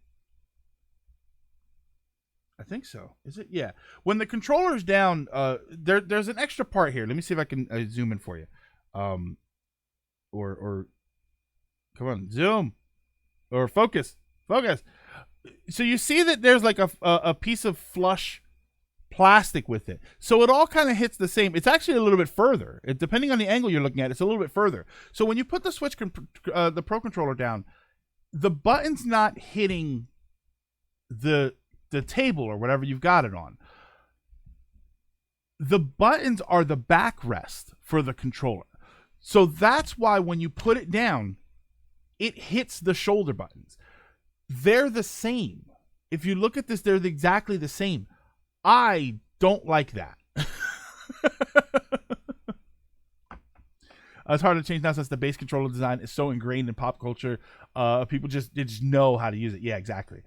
I think so. Is it? Yeah. When the controller is down, there's an extra part here. Let me see if I can zoom in for you. Or come on, zoom, or focus. So you see that there's like a piece of flush plastic with it. So it all kind of hits the same. It's actually a little bit further. Depending on the angle you're looking at, it's a little bit further. So when you put the Switch, the Pro Controller down, the button's not hitting the table or whatever you've got it on. The buttons are the backrest for the controller. So that's why when you put it down, it hits the shoulder buttons. They're the same. If you look at this, they're exactly the same. I don't like that. It's hard to change now since the base controller design is so ingrained in pop culture. People just know how to use it. Yeah, exactly.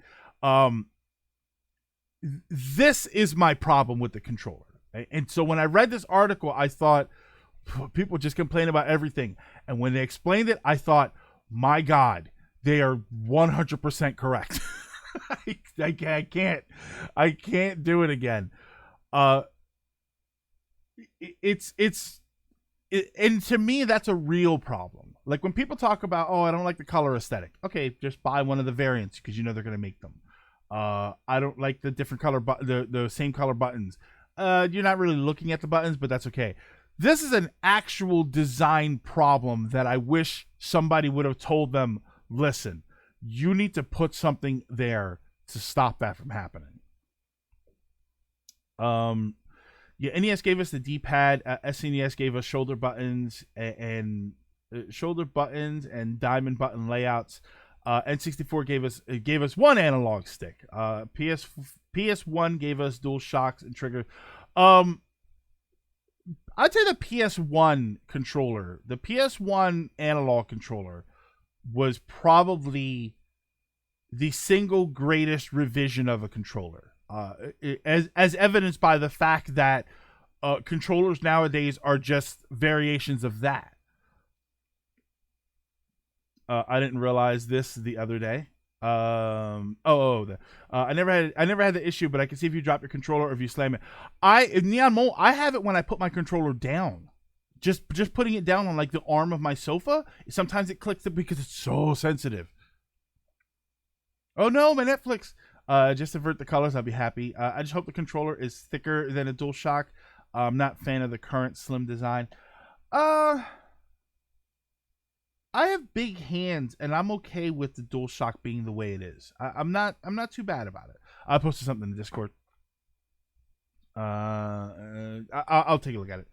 This is my problem with the controller. Right? And so when I read this article, I thought, people just complain about everything. And when they explained it, I thought, my God, they are 100% correct. I can't do it again. And to me, that's a real problem. Like when people talk about, oh, I don't like the color aesthetic. Okay, just buy one of the variants because you know they're going to make them. I don't like the different color, the same color buttons. You're not really looking at the buttons, but that's okay. This is an actual design problem that I wish somebody would have told them, listen, you need to put something there to stop that from happening. Yeah, NES gave us the D-pad. SNES gave us shoulder buttons and diamond button layouts. N64 gave us one analog stick. PS1 gave us dual shocks and trigger. I'd say the PS1 controller, the PS1 analog controller, was probably the single greatest revision of a controller, as evidenced by the fact that controllers nowadays are just variations of that. I didn't realize this the other day. I never had the issue, but I can see if you drop your controller or if you slam it. Neon Mole, I have it when I put my controller down. Just putting it down on like the arm of my sofa. Sometimes it clicks it because it's so sensitive. Oh no, my Netflix. Just avert the colors, I'll be happy. I just hope the controller is thicker than a DualShock. I'm not a fan of the current slim design. I have big hands, and I'm okay with the DualShock being the way it is. I'm not too bad about it. I posted something in the Discord. I'll take a look at it.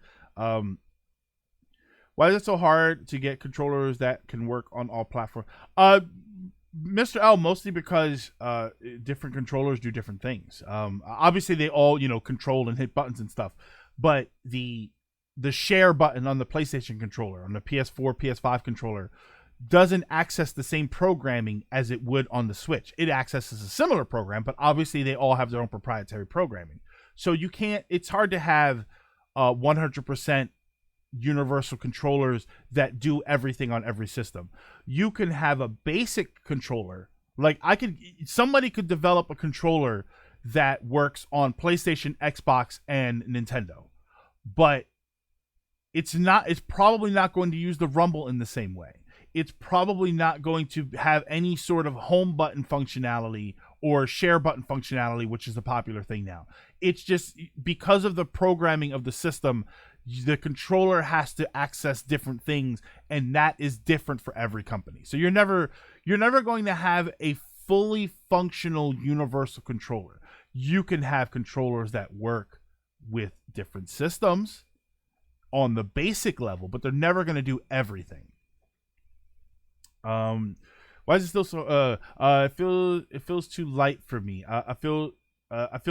Why is it so hard to get controllers that can work on all platforms? Mr. L, mostly because different controllers do different things. Obviously, they all control and hit buttons and stuff, but the share button on the PlayStation controller, on the PS4, PS5 controller, doesn't access the same programming as it would on the Switch. It accesses a similar program, but obviously they all have their own proprietary programming. So you can't, it's hard to have 100% universal controllers that do everything on every system. You can have a basic controller. Like somebody could develop a controller that works on PlayStation, Xbox, and Nintendo. But it's probably not going to use the rumble in the same way. It's probably not going to have any sort of home button functionality or share button functionality, which is a popular thing now. It's just because of the programming of the system, the controller has to access different things, and that is different for every company. So you're never going to have a fully functional universal controller. You can have controllers that work with different systems on the basic level, but they're never going to do everything. Why is it still so it feels too light for me. I feel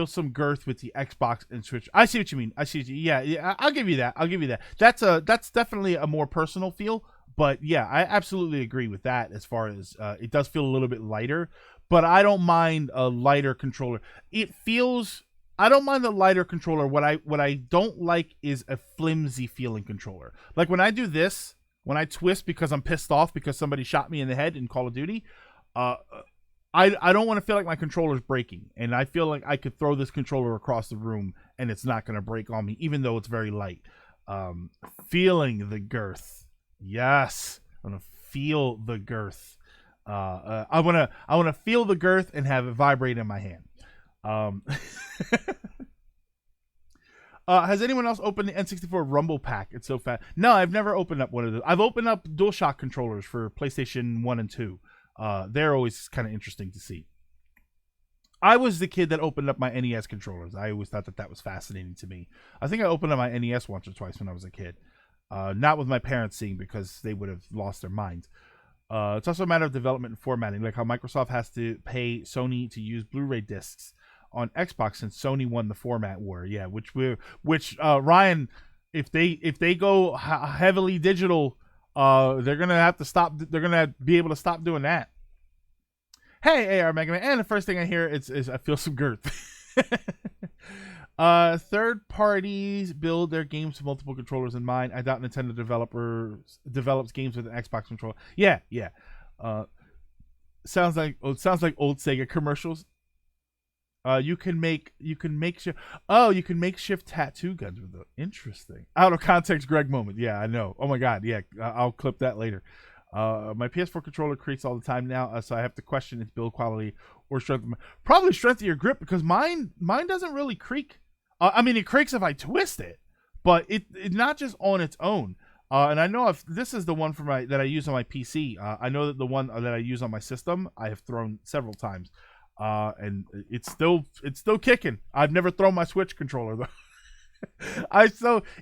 some girth with the Xbox and Switch. I see what you mean. Yeah, I'll give you that. That's definitely a more personal feel, but yeah, I absolutely agree with that as far as it does feel a little bit lighter, but I don't mind a lighter controller. I don't mind the lighter controller. What I don't like is a flimsy feeling controller. Like when I do this, when I twist because I'm pissed off because somebody shot me in the head in Call of Duty, I don't want to feel like my controller's breaking. And I feel like I could throw this controller across the room and it's not going to break on me, even though it's very light. Feeling the girth. Yes. I'm going to feel the girth. I want to feel the girth and have it vibrate in my hand. Has anyone else opened the N64 Rumble Pack? It's so fast. No, I've never opened up one of those. I've opened up DualShock controllers for PlayStation 1 and 2. They're always kind of interesting to see. I was the kid that opened up my NES controllers. I always thought that was fascinating to me. I think I opened up my NES once or twice when I was a kid. Not with my parents seeing, because they would have lost their minds. It's also a matter of development and formatting, like how Microsoft has to pay Sony to use Blu-ray discs on Xbox since Sony won the format war. Yeah, which Ryan, if they go heavily digital, they're gonna have to stop. They're gonna be able to stop doing that. Hey, AR Mega Man, and the first thing I hear is I feel some girth. Third parties build their games with multiple controllers in mind. I doubt Nintendo develops games with an Xbox controller. Yeah. Sounds like old Sega commercials. You can make makeshift tattoo guns with them. Interesting. Out of context Greg moment. Yeah, I know. Oh my god. Yeah, I'll clip that later. My PS4 controller creaks all the time now, so I have to question its build quality or strength. Probably strength of your grip, because mine doesn't really creak. I mean, it creaks if I twist it, but it not just on its own. And I know if this is the one that I use on my PC. I know that the one that I use on my system I have thrown several times. And it's still kicking. I've never thrown my Switch controller though.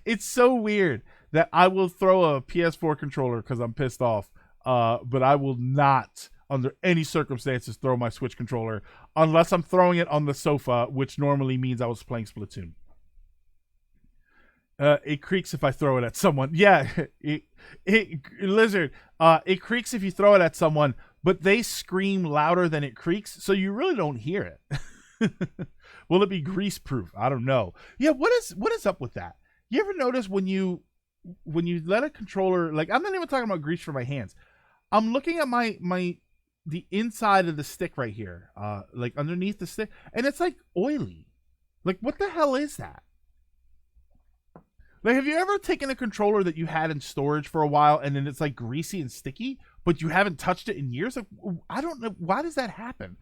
It's so weird that I will throw a PS4 controller because I'm pissed off. But I will not, under any circumstances, throw my Switch controller unless I'm throwing it on the sofa, which normally means I was playing Splatoon. It creaks if I throw it at someone. Yeah, Lizard. It creaks if you throw it at someone, but they scream louder than it creaks, so you really don't hear it. Will it be grease proof? I don't know. Yeah, what is up with that? You ever notice when you let a controller, like, I'm not even talking about grease for my hands. I'm looking at the inside of the stick right here, like underneath the stick, and it's like oily. Like, what the hell is that? Like, have you ever taken a controller that you had in storage for a while and then it's like greasy and sticky, but you haven't touched it in years? Like, I don't know, why does that happen?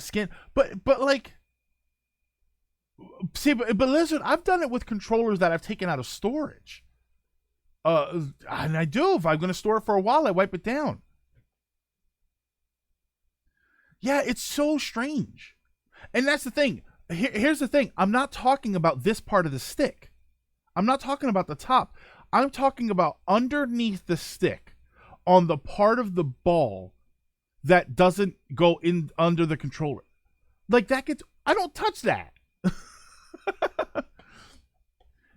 Skin, but like, see, but listen, I've done it with controllers that I've taken out of storage. And I do. If I'm going to store it for a while, I wipe it down. Yeah, it's so strange. And that's the thing. Here's the thing. I'm not talking about this part of the stick. I'm not talking about the top. I'm talking about underneath the stick, on the part of the ball that doesn't go in under the controller. Like, that gets, I don't touch that.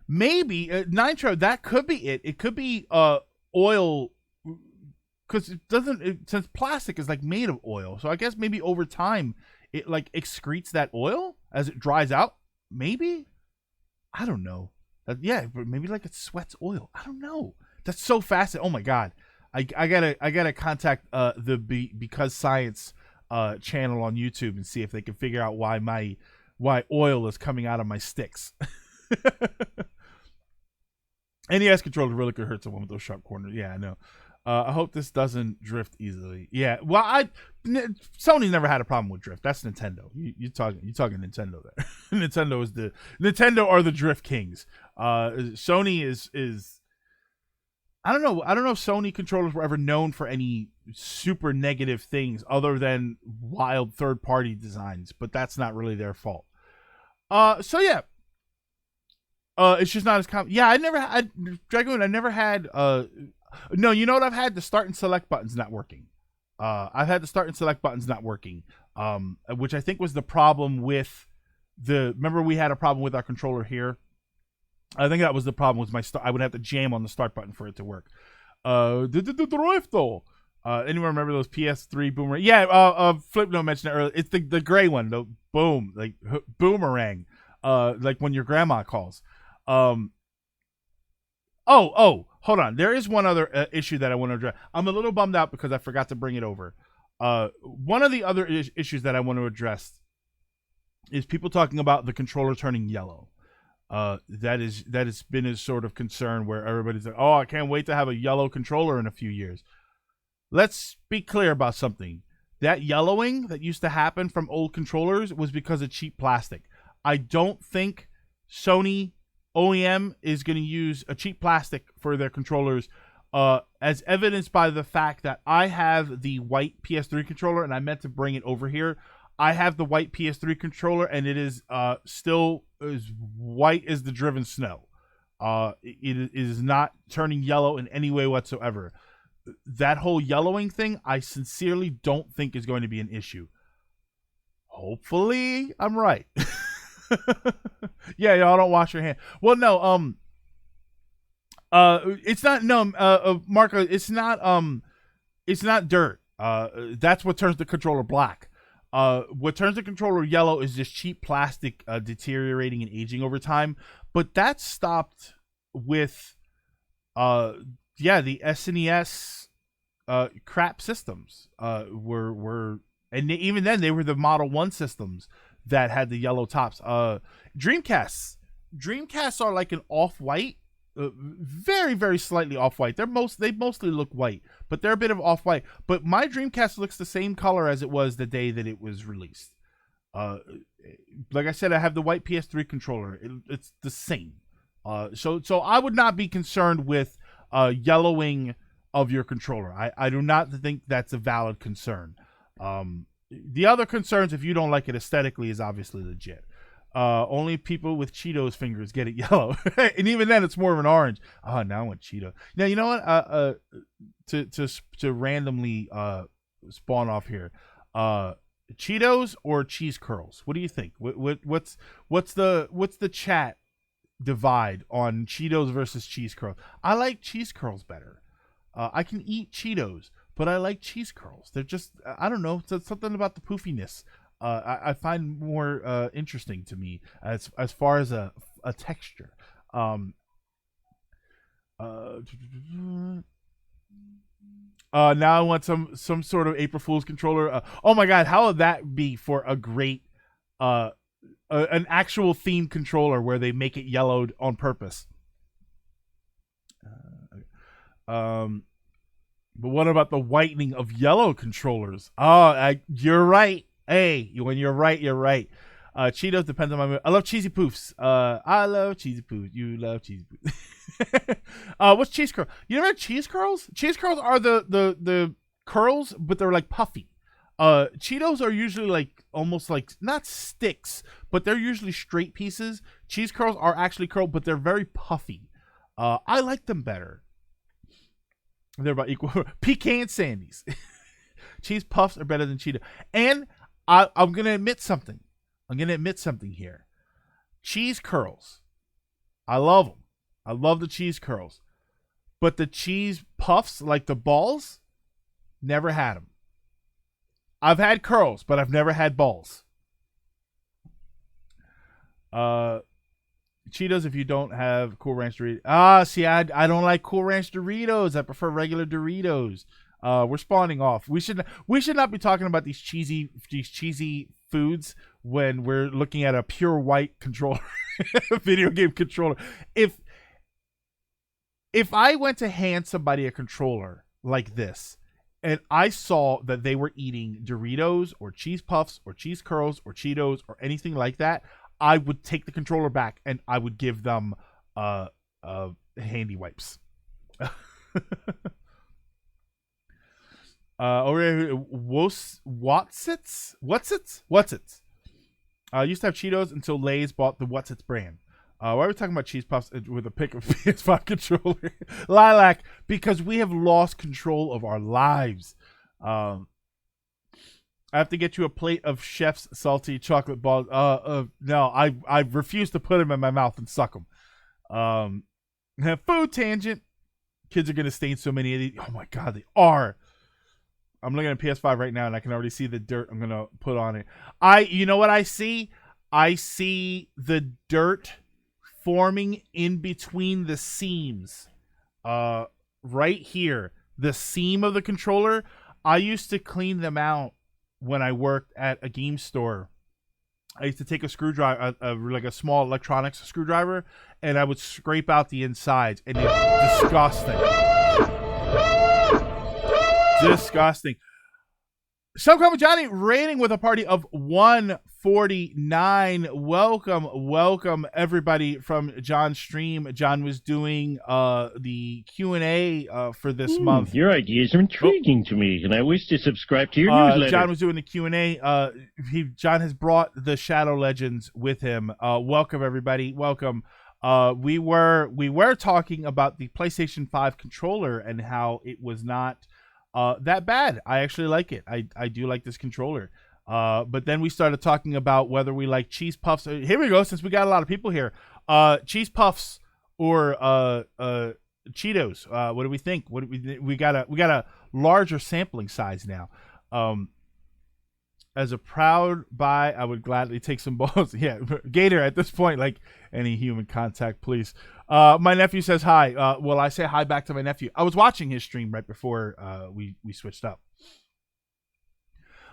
Maybe Nitro, that could be it. It could be oil, because since plastic is like made of oil, so I guess maybe over time it like excretes that oil as it dries out. Maybe, I don't know. Yeah, but maybe like it sweats oil. I don't know. That's so fascinating. Oh my god, I gotta contact the Because Science channel on YouTube and see if they can figure out why oil is coming out of my sticks. NES controller really could hurt someone with those sharp corners. Yeah, I know. I hope this doesn't drift easily. Yeah, well, Sony's never had a problem with drift. That's Nintendo. You talking Nintendo there. Nintendo are the drift kings. Sony is I don't know. I don't know if Sony controllers were ever known for any super negative things other than wild third-party designs, but that's not really their fault. So yeah. It's just not as common. Yeah, Dragoon, I never had, no, you know what I've had? The start and select buttons not working. I've had the start and select buttons not working, which I think was the problem with remember we had a problem with our controller here? I think that was the problem with I would have to jam on the start button for it to work. Anyone remember those PS3 boomerang? Yeah, Flipno mentioned it earlier. It's the gray one, the boom, like boomerang, like when your grandma calls. Hold on. There is one other issue that I want to address. I'm a little bummed out because I forgot to bring it over. One of the other issues that I want to address is people talking about the controller turning yellow. That has been a sort of concern where everybody's like, oh, I can't wait to have a yellow controller in a few years. Let's be clear about something. That yellowing that used to happen from old controllers was because of cheap plastic. I don't think Sony OEM is going to use a cheap plastic for their controllers, as evidenced by the fact that I have the white PS3 controller, and I meant to bring it over here. I have the white PS3 controller, and it is still as white as the driven snow. It is not turning yellow in any way whatsoever. That whole yellowing thing, I sincerely don't think is going to be an issue. Hopefully, I'm right. Yeah, y'all don't wash your hands. Well, no, it's not, no, Marco, it's not dirt. That's what turns the controller black. What turns the controller yellow is just cheap plastic deteriorating and aging over time. But that stopped with, the SNES crap systems were, and even then they were the Model 1 systems that had the yellow tops. Dreamcasts are like an off-white, very, very slightly off-white. They mostly look white, but they're a bit of off-white. But my Dreamcast looks the same color as it was the day that it was released. Like I said, I have the white PS3 controller. It's the same. So I would not be concerned with yellowing of your controller. I do not think that's a valid concern. The other concerns, if you don't like it aesthetically, is obviously legit. Only people with Cheetos fingers get it yellow. And even then, it's more of an orange. Oh, now I want Cheeto. Now, you know what? To randomly spawn off here. Cheetos or cheese curls? What do you think? What's the chat divide on Cheetos versus cheese curls? I like cheese curls better. I can eat Cheetos, but I like cheese curls. They're just, I don't know, it's something about the poofiness I find more interesting to me as far as a a texture. Now I want some sort of April Fool's controller. Oh my god, how would that be for a great an actual themed controller where they make it yellowed on purpose? But what about the whitening of yellow controllers? You're right. Hey, when you're right, you're right. Cheetos depends on my mood. I love cheesy poofs. I love cheesy poofs. You love cheesy poofs. What's cheese curl? You never had cheese curls? Cheese curls are the curls, but they're like puffy. Cheetos are usually like almost like not sticks, but they're usually straight pieces. Cheese curls are actually curled, but they're very puffy. I like them better. They're about equal. Pecan Sandies. Cheese puffs are better than Cheetos. And I'm going to admit something. I'm going to admit something here. Cheese curls. I love them. I love the cheese curls. But the cheese puffs, like the balls, never had them. I've had curls, but I've never had balls. Cheetos if you don't have Cool Ranch Doritos. See, I don't like Cool Ranch Doritos. I prefer regular Doritos. We're spawning off. We should not be talking about these cheesy foods when we're looking at a pure white controller, video game controller. If I went to hand somebody a controller like this, and I saw that they were eating Doritos or cheese puffs or cheese curls or Cheetos or anything like that, I would take the controller back and I would give them handy wipes. Over here, Whatsits? Used to have Cheetos until Lay's bought the Whatsits brand. Why are we talking about cheese puffs with a pick of PS5 controller? Lilac, because we have lost control of our lives. I have to get you a plate of Chef's salty chocolate balls. No, I refuse to put them in my mouth and suck them. Food tangent. Kids are going to stain so many of these. Oh my God, they are. I'm looking at PS5 right now and I can already see the dirt I'm going to put on it. You know what I see? I see the dirt forming in between the seams. Right here. The seam of the controller. I used to clean them out when I worked at a game store. I used to take a screwdriver, like a small electronics screwdriver, and I would scrape out the insides, and it's disgusting. Disgusting. Some Common Johnny rating with a party of 149. Welcome everybody from John's stream. John was doing the Q&A for this month.
Your ideas are intriguing to me, and I wish to subscribe to your newsletter.
John was doing the Q&A. John has brought the Shadow Legends with him. Welcome everybody. Welcome. We were talking about the PlayStation 5 controller and how it was not that bad. I actually like it. I do like this controller. But then we started talking about whether we like cheese puffs. Here we go. Since we got a lot of people here, cheese puffs or Cheetos. What do we think? We got a larger sampling size now. As a proud buy, I would gladly take some balls. Yeah, Gator, at this point, like any human contact, please. My nephew says hi. Well, I say hi back to my nephew. I was watching his stream right before we switched up.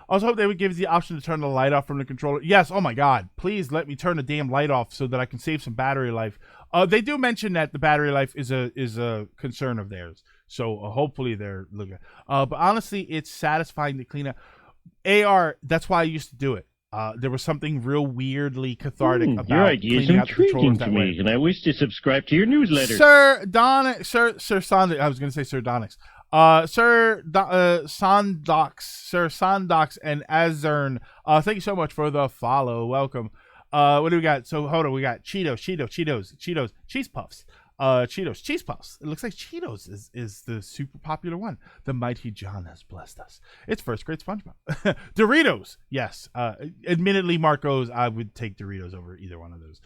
I also hope they would give us the option to turn the light off from the controller. Yes, oh my God. Please let me turn the damn light off so that I can save some battery life. They do mention that the battery life is a concern of theirs. So hopefully they're looking. But honestly, it's satisfying to clean up. AR, that's why I used to do it. There was something real weirdly cathartic about
your ideas
cleaning out the controllers
to
that
me,
way.
and I wish to subscribe to your newsletter.
Sir Sondix, I was going to say Sir Donix. Sir Sandox and Azern. Thank you so much for the follow. Welcome. What do we got? So hold on, we got Cheetos, cheese puffs. Cheetos, cheese puffs. It looks like Cheetos is the super popular one. The mighty John has blessed us. It's first grade SpongeBob. Doritos, yes. Admittedly, Marcos, I would take Doritos over either one of those.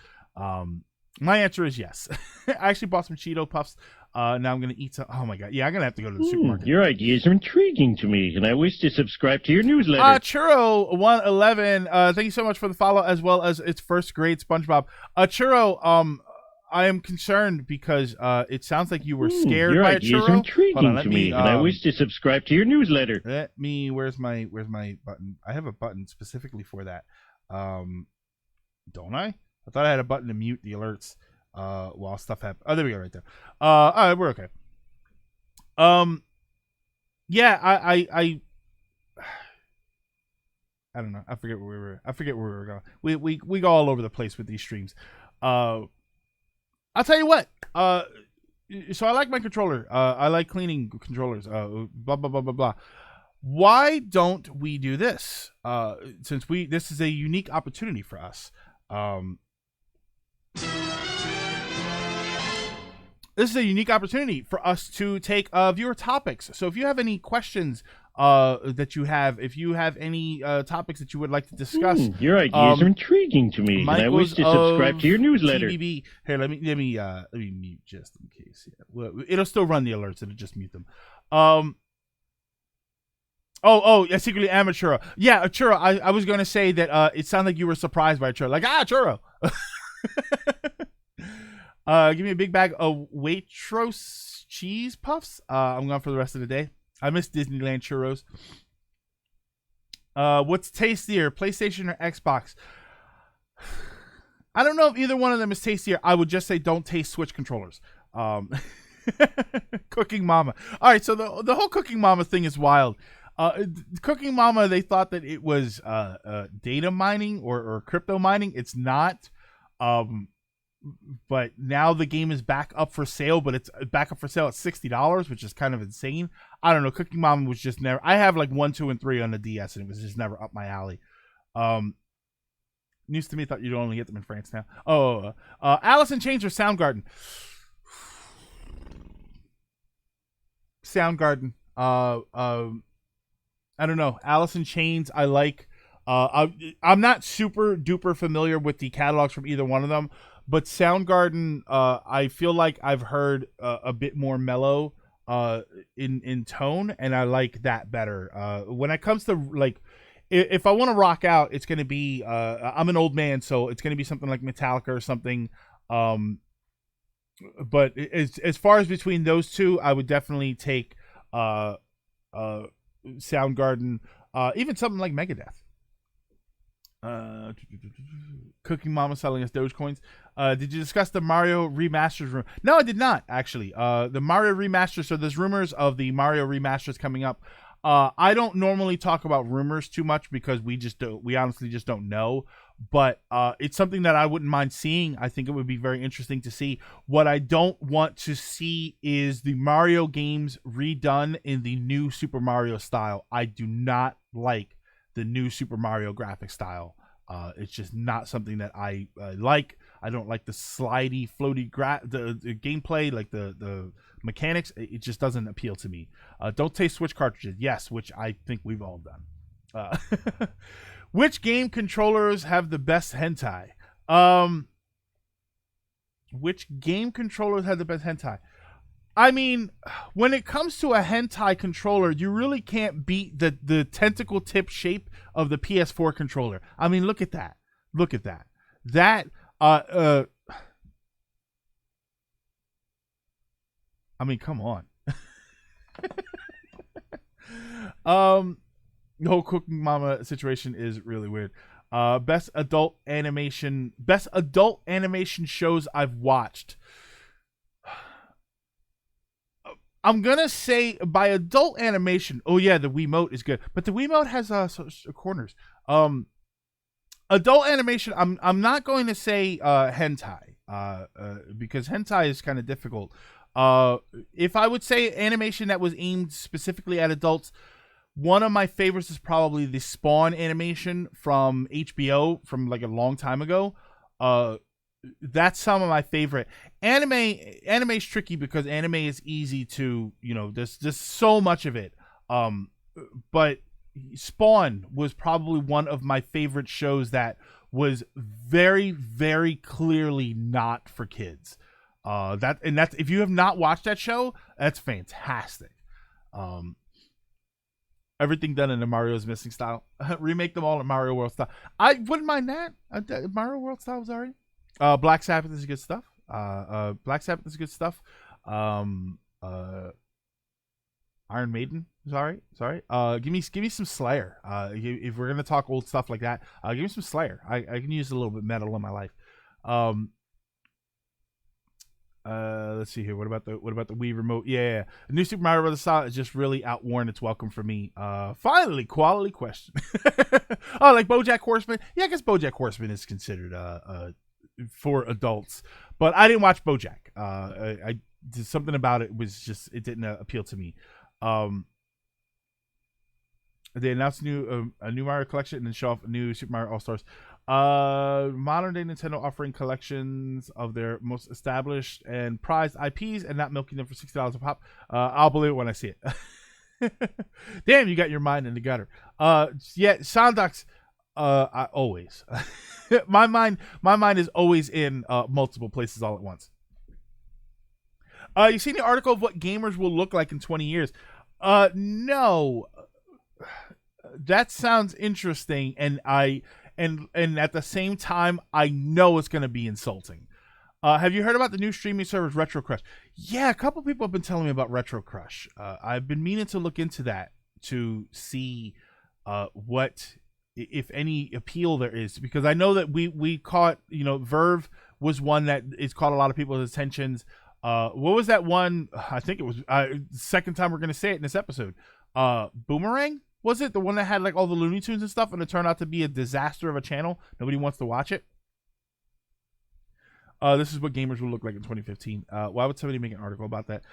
My answer is yes. I actually bought some Cheeto Puffs. Now I'm gonna eat some. Oh my god, yeah, I'm gonna have to go to the supermarket.
Your ideas are intriguing to me, and I wish to subscribe to your newsletter.
Churro111, thank you so much for the follow, as well as its first grade SpongeBob. Churro, I am concerned because it sounds like you were scared
your
by a
ideas
churro.
are intriguing to me, and I wish to subscribe to your newsletter.
Where's my button? I have a button specifically for that. Don't I? I thought I had a button to mute the alerts while stuff happens. Oh, there we go, right there. All right, we're okay. Yeah, I don't know. I forget where we were going. We go all over the place with these streams. I'll tell you what. So I like my controller. I like cleaning controllers. Blah blah blah blah blah. Why don't we do this? Since this is a unique opportunity for us. This is a unique opportunity for us to take viewer topics. So if you have any questions that you have, if you have any topics that you would like to discuss,
your ideas are intriguing to me, and I wish to subscribe to your newsletter.
TBB. Here, let me mute just in case. Yeah. Well, it'll still run the alerts. It'll just mute them. Yeah, secretly amateur. Yeah, a churro. I was going to say that it sounded like you were surprised by a churro. Like, churro. Give me a big bag of Waitrose cheese puffs. I'm going for the rest of the day. I miss Disneyland churros. What's tastier, PlayStation or Xbox? I don't know if either one of them is tastier. I would just say don't taste Switch controllers. Cooking Mama. All right, so the whole Cooking Mama thing is wild. Cooking Mama, they thought that it was data mining or crypto mining. It's not. But now the game is back up for sale, but it's back up for sale at $60, which is kind of insane. I don't know. Cooking Mama was just never. I have like 1, 2, and 3 on the DS, and it was just never up my alley. News to me, thought you'd only get them in France now. Alice in Chains or Soundgarden? Soundgarden. I don't know. Alice in Chains, I like. I'm not super duper familiar with the catalogs from either one of them, but Soundgarden, I feel like I've heard a bit more mellow in tone, and I like that better. When it comes to like, if I want to rock out, it's going to be I'm an old man, so it's going to be something like Metallica or something. But as far as between those two, I would definitely take Soundgarden, even something like Megadeth. Cooking Mama selling us Dogecoins. Did you discuss the Mario Remasters room? No, I did not, actually. The Mario Remasters, so there's rumors of the Mario Remasters coming up. I don't normally talk about rumors too much because we honestly just don't know. But it's something that I wouldn't mind seeing. I think it would be very interesting to see. What I don't want to see is the Mario games redone in the new Super Mario style. I do not like the new Super Mario graphic style. It's just not something that I like. I don't like the slidey, floaty the gameplay, like the mechanics. It just doesn't appeal to me. Don't taste Switch cartridges. Yes, which I think we've all done. Which game controllers have the best hentai? Which game controllers have the best hentai? I mean, when it comes to a hentai controller, you really can't beat the tentacle tip shape of the PS4 controller. I mean, look at that. Look at that. That, I mean, come on. The whole Cooking Mama situation is really weird. Best adult animation shows I've watched. I'm gonna say by adult animation. Oh yeah, the Wiimote is good, but the Wiimote has corners. Adult animation. I'm not going to say hentai because hentai is kind of difficult. If I would say animation that was aimed specifically at adults, one of my favorites is probably the Spawn animation from HBO from like a long time ago. That's some of my favorite. Anime's tricky because anime is easy to, there's just so much of it. But Spawn was probably one of my favorite shows that was very, very clearly not for kids. That's if you have not watched that show, that's fantastic. Everything done in the Mario's Missing style. Remake them all in Mario World style. I wouldn't mind that. Mario World style was alright. Black Sabbath is good stuff. Black Sabbath is good stuff. Iron Maiden is alright. Sorry. Give me some Slayer. If we're gonna talk old stuff like that, give me some Slayer. I can use a little bit metal in my life. Let's see here. What about the Wii remote? Yeah. The new Super Mario Bros. Style is just really outworn its welcome for me. Finally, quality question. Oh, like BoJack Horseman? Yeah, I guess BoJack Horseman is considered for adults, but I didn't watch BoJack. I did something about it was just it didn't appeal to me. They announced a new Mario collection and then show off a new Super Mario All Stars. Modern day Nintendo offering collections of their most established and prized IPs and not milking them for $60 a pop. I'll believe it when I see it. Damn, you got your mind in the gutter. Yeah, Sounddox. I always. my mind is always in multiple places all at once. You seen the article of what gamers will look like in 20 years? No. That sounds interesting, and at the same time, I know it's going to be insulting. Have you heard about the new streaming service Retro Crush? Yeah, a couple people have been telling me about Retro Crush. I've been meaning to look into that to see what, if any, appeal there is, because I know that we caught, Verve was one that it's caught a lot of people's attentions. What was that one? I think it was second time we're going to say it in this episode. Boomerang? Was it the one that had like all the Looney Tunes and stuff and it turned out to be a disaster of a channel? Nobody wants to watch it. This is what gamers will look like in 2015. Why would somebody make an article about that?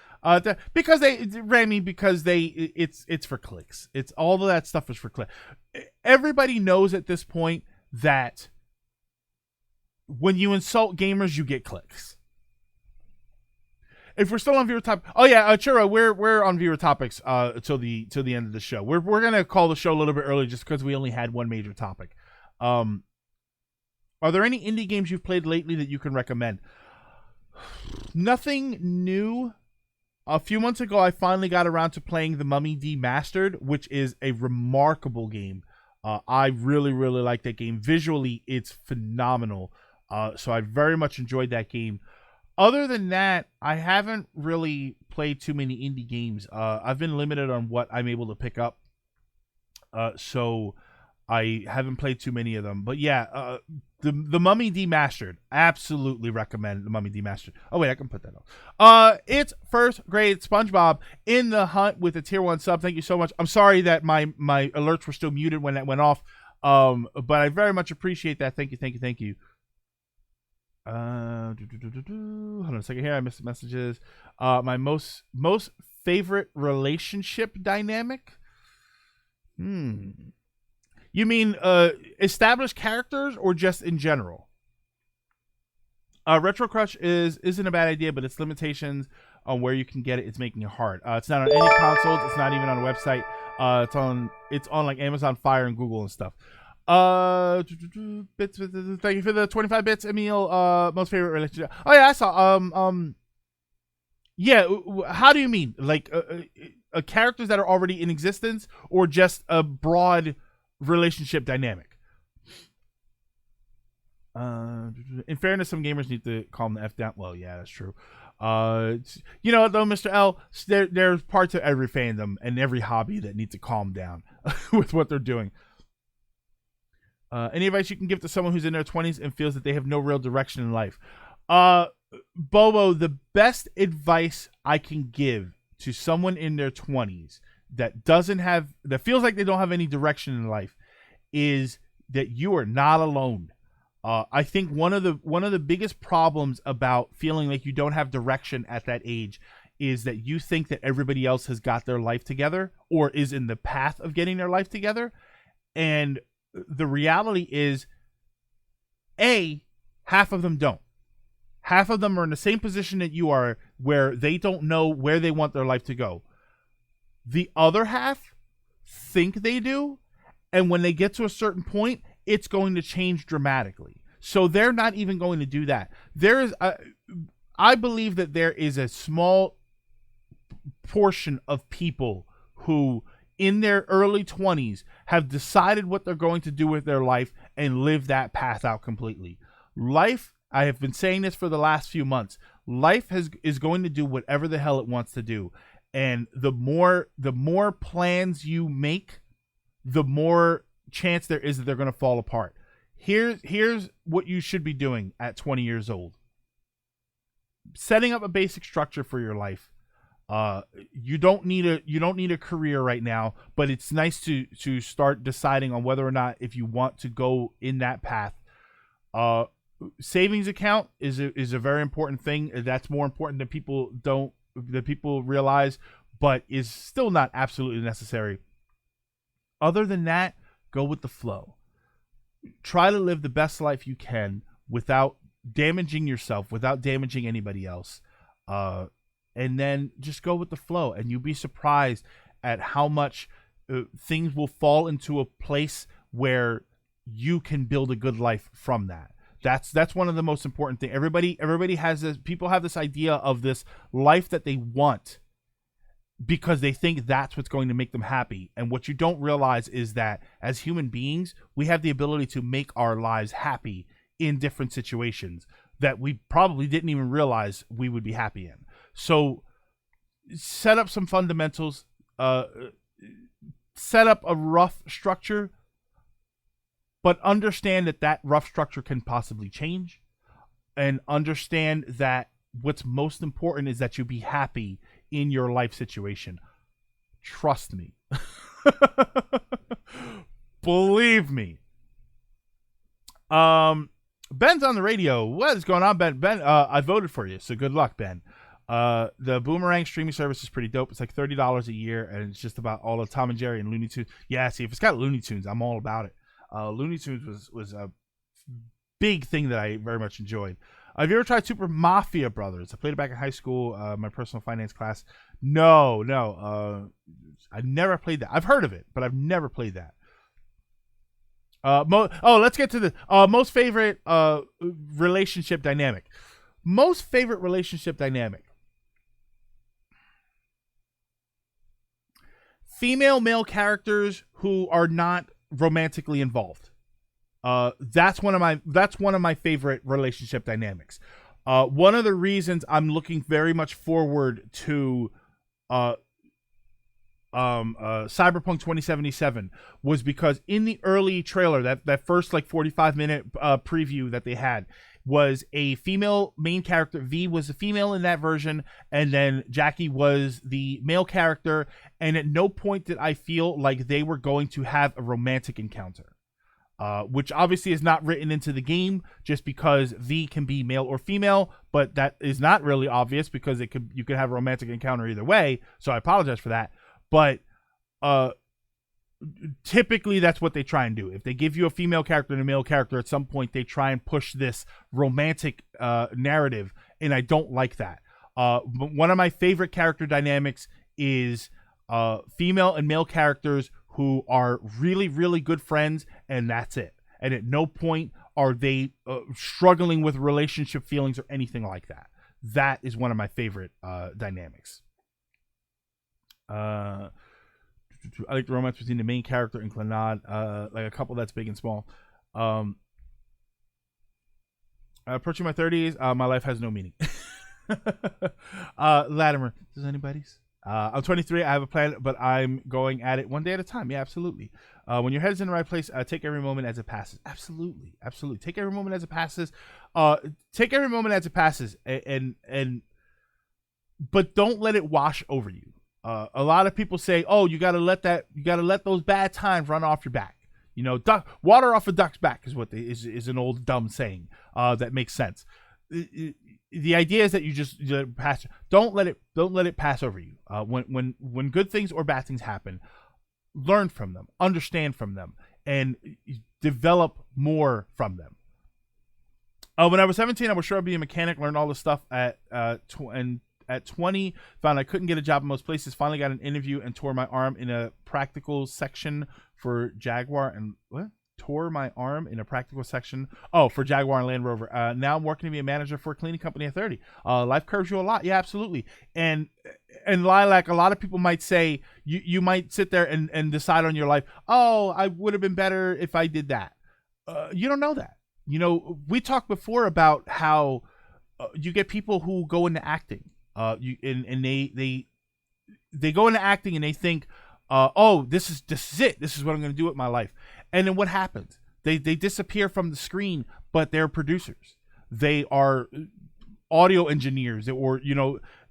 Because it's for clicks. It's all of that stuff is for clicks. Everybody knows at this point that when you insult gamers, you get clicks. If we're still on viewer topics, Churro, we're on viewer topics till the end of the show. We're gonna call the show a little bit early just because we only had one major topic. Are there any indie games you've played lately that you can recommend? Nothing new. A few months ago, I finally got around to playing The Mummy Demastered, which is a remarkable game. I really, really like that game. Visually, it's phenomenal. So I very much enjoyed that game. Other than that, I haven't really played too many indie games. I've been limited on what I'm able to pick up. So I haven't played too many of them. But yeah, the Mummy Demastered. Absolutely recommend The Mummy Demastered. Oh, wait, I can put that up. It's first grade SpongeBob in the hunt with a tier 1 sub. Thank you so much. I'm sorry that my alerts were still muted when that went off. But I very much appreciate that. Thank you. Hold on a second here. I missed the messages. My most favorite relationship dynamic. You mean established characters or just in general? Retro Crush isn't a bad idea, but its limitations on where you can get it, it's making it hard. It's not on any consoles. It's not even on a website. It's on like Amazon Fire and Google and stuff. Bits. Thank you for the 25 bits, Emil. Most favorite relationship. Oh yeah, I saw. Yeah. How do you mean? Like characters that are already in existence, or just a broad relationship dynamic? In fairness, some gamers need to calm the F down. Well, yeah, that's true. Though, Mr. L, there's parts of every fandom and every hobby that need to calm down with what they're doing. Any advice you can give to someone who's in their 20s and feels that they have no real direction in life? Bobo, the best advice I can give to someone in their 20s that feels like they don't have any direction in life is that you are not alone. I think one of the biggest problems about feeling like you don't have direction at that age is that you think that everybody else has got their life together or is in the path of getting their life together. And the reality is, half of them don't. Half of them are in the same position that you are, where they don't know where they want their life to go. The other half think they do, and when they get to a certain point, it's going to change dramatically. So they're not even going to do that. I believe that there is a small portion of people who in their early 20s have decided what they're going to do with their life and live that path out completely. Life, I have been saying this for the last few months, life is going to do whatever the hell it wants to do. And the more plans you make, the more chance there is that they're going to fall apart. Here's what you should be doing at 20 years old. Setting up a basic structure for your life. You don't need a career right now, but it's nice to start deciding on whether or not if you want to go in that path. Savings account is a very important thing. That's more important than people realize, but is still not absolutely necessary. Other than that, go with the flow. Try to live the best life you can without damaging yourself, without damaging anybody else. And then just go with the flow, and you'll be surprised at how much things will fall into a place where you can build a good life from that. That's one of the most important things. Everybody has this. People have this idea of this life that they want because they think that's what's going to make them happy. And what you don't realize is that as human beings, we have the ability to make our lives happy in different situations that we probably didn't even realize we would be happy in. So set up some fundamentals, set up a rough structure, but understand that rough structure can possibly change, and understand that what's most important is that you be happy in your life situation. Trust me. Believe me. Ben's on the radio. What is going on, Ben? Ben, I voted for you, so good luck, Ben. The Boomerang streaming service is pretty dope. It's like $30 a year, and it's just about all of Tom and Jerry and Looney Tunes. Yeah, see, if it's got Looney Tunes, I'm all about it. Looney Tunes was a big thing that I very much enjoyed. Have you ever tried Super Mafia Brothers? I played it back in high school, my personal finance class. No. I never played that. I've heard of it, but I've never played that. Let's get to the most favorite relationship dynamic. Most favorite relationship dynamic. Female-male characters who are not romantically involved. That's one of my favorite relationship dynamics. One of the reasons I'm looking very much forward to Cyberpunk 2077 was because in the early trailer, that first like 45-minute preview that they had, was a female main character. V was a female in that version, and then Jackie was the male character, and at no point did I feel like they were going to have a romantic encounter, which obviously is not written into the game just because V can be male or female, but that is not really obvious because you could have a romantic encounter either way, so I apologize for that. But typically that's what they try and do. If they give you a female character and a male character, at some point they try and push this romantic narrative, and I don't like that. One of my favorite character dynamics is female and male characters who are really, really good friends, and that's it. And at no point are they struggling with relationship feelings or anything like that. That is one of my favorite dynamics. I like the romance between the main character and Clannad, like a couple that's big and small. Approaching my 30s, my life has no meaning. Latimer, does anybody's? I'm 23. I have a plan, but I'm going at it one day at a time. Yeah, absolutely. When your head's in the right place, take every moment as it passes. Absolutely. Take every moment as it passes. But don't let it wash over you. A lot of people say, "Oh, you gotta let those bad times run off your back." You know, water off a duck's back is what is an old dumb saying that makes sense. The idea is that you just pass. Don't let it pass over you. When good things or bad things happen, learn from them, understand from them, and develop more from them. When I was 17, I was sure I'd be a mechanic. Learned all this stuff at 20, found I couldn't get a job in most places. Finally got an interview and tore my arm in a practical section for Jaguar and what? tore my arm in a practical section. Oh, for Jaguar and Land Rover. Now I'm working to be a manager for a cleaning company at 30. Life curves you a lot. Yeah, absolutely. And Lilac, a lot of people might say you might sit there and decide on your life. Oh, I would have been better if I did that. You don't know that. You know, we talked before about how you get people who go into acting. They go into acting and they think, oh, this is it. This is what I'm going to do with my life. And then what happens? They disappear from the screen, but they're producers. They are audio engineers, or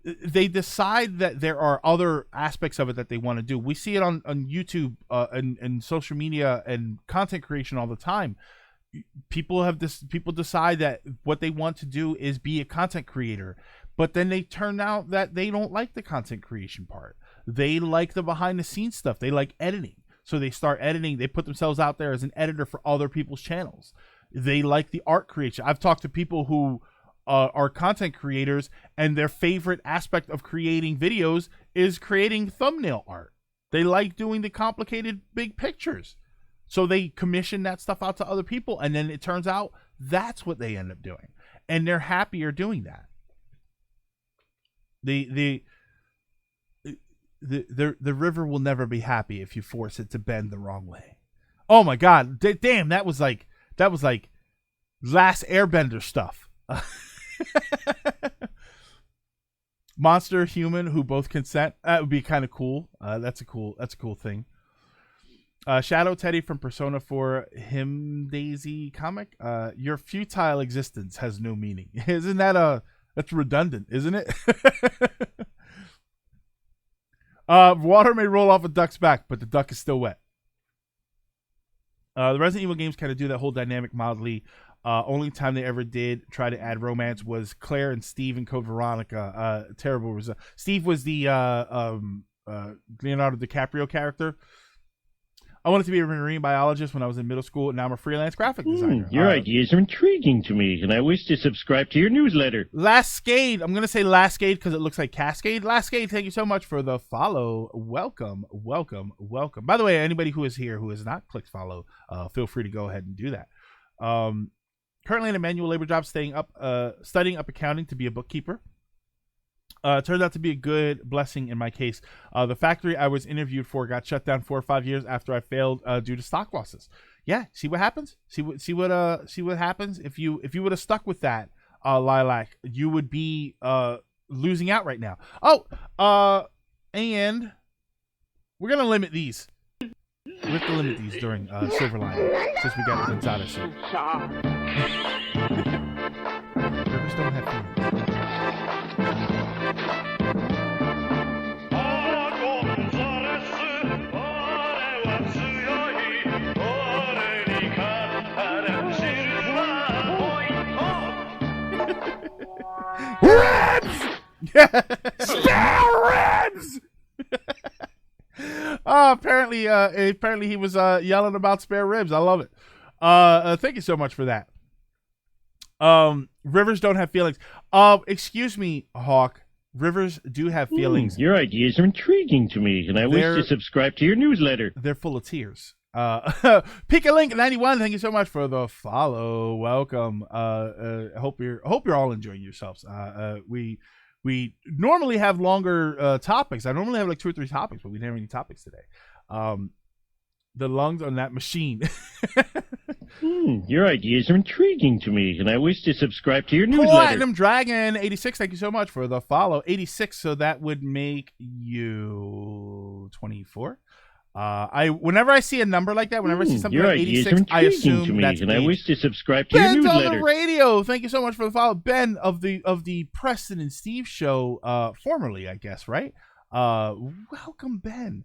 they decide that there are other aspects of it that they want to do. We see it on YouTube and social media and content creation all the time. People decide that what they want to do is be a content creator, but then they turn out that they don't like the content creation part. They like the behind the scenes stuff. They like editing. So they start editing. They put themselves out there as an editor for other people's channels. They like the art creation. I've talked to people who are content creators, and their favorite aspect of creating videos is creating thumbnail art. They like doing the complicated big pictures. So they commission that stuff out to other people, and then it turns out that's what they end up doing. And they're happier doing that. The river will never be happy if you force it to bend the wrong way. Oh my God. Damn, that was like Last Airbender stuff. Monster, human who both consent. That would be kind of cool. That's a cool thing. Shadow Teddy from Persona 4 Him Daisy comic. Your futile existence has no meaning. Isn't that that's redundant, isn't it? Water may roll off a duck's back, but the duck is still wet. The Resident Evil games kind of do that whole dynamic mildly. Only time they ever did try to add romance was Claire and Steve in Code Veronica. Terrible result. Steve was the Leonardo DiCaprio character. I wanted to be a marine biologist when I was in middle school, and now I'm a freelance graphic designer.
Your ideas are intriguing to me, and I wish to subscribe to your newsletter.
Lascade. I'm going to say Lascade because it looks like Cascade. Lascade, thank you so much for the follow. Welcome. By the way, anybody who is here who has not clicked follow, feel free to go ahead and do that. Currently in a manual labor job, studying up accounting to be a bookkeeper. Turned out to be a good blessing in my case. The factory I was interviewed for got shut down 4 or 5 years after I failed due to stock losses. Yeah, see what happens. See what happens if you would have stuck with that, Lilac. You would be losing out right now. Oh, and we're gonna limit these. We have to limit these during Silver Lining since we got Gonzalez soon. Rivers don't have feelings. Ribs! Spare ribs! Apparently he was yelling about spare ribs. I love it. Thank you so much for that. Rivers don't have feelings. Excuse me, Hawk. Rivers do have feelings.
Your ideas are intriguing to me, and I wish to subscribe to your newsletter.
They're full of tears. Pika Link 91, thank you so much for the follow. Welcome. Hope you're all enjoying yourselves. We normally have longer topics. I normally have like 2 or 3 topics, but we didn't have any topics today. The lungs on that machine.
Your ideas are intriguing to me, and I wish to subscribe to your newsletter.
Platinum Dragon 86, thank you so much for the follow. 86, so that would make you 24. Whenever I see a number like that, whenever I see something like 86, I assume
to me,
that's
and
age.
I wish to subscribe to your newsletter.
On the radio, thank you so much for the follow. Ben of the Preston and Steve show, formerly, I guess, right? Welcome, Ben.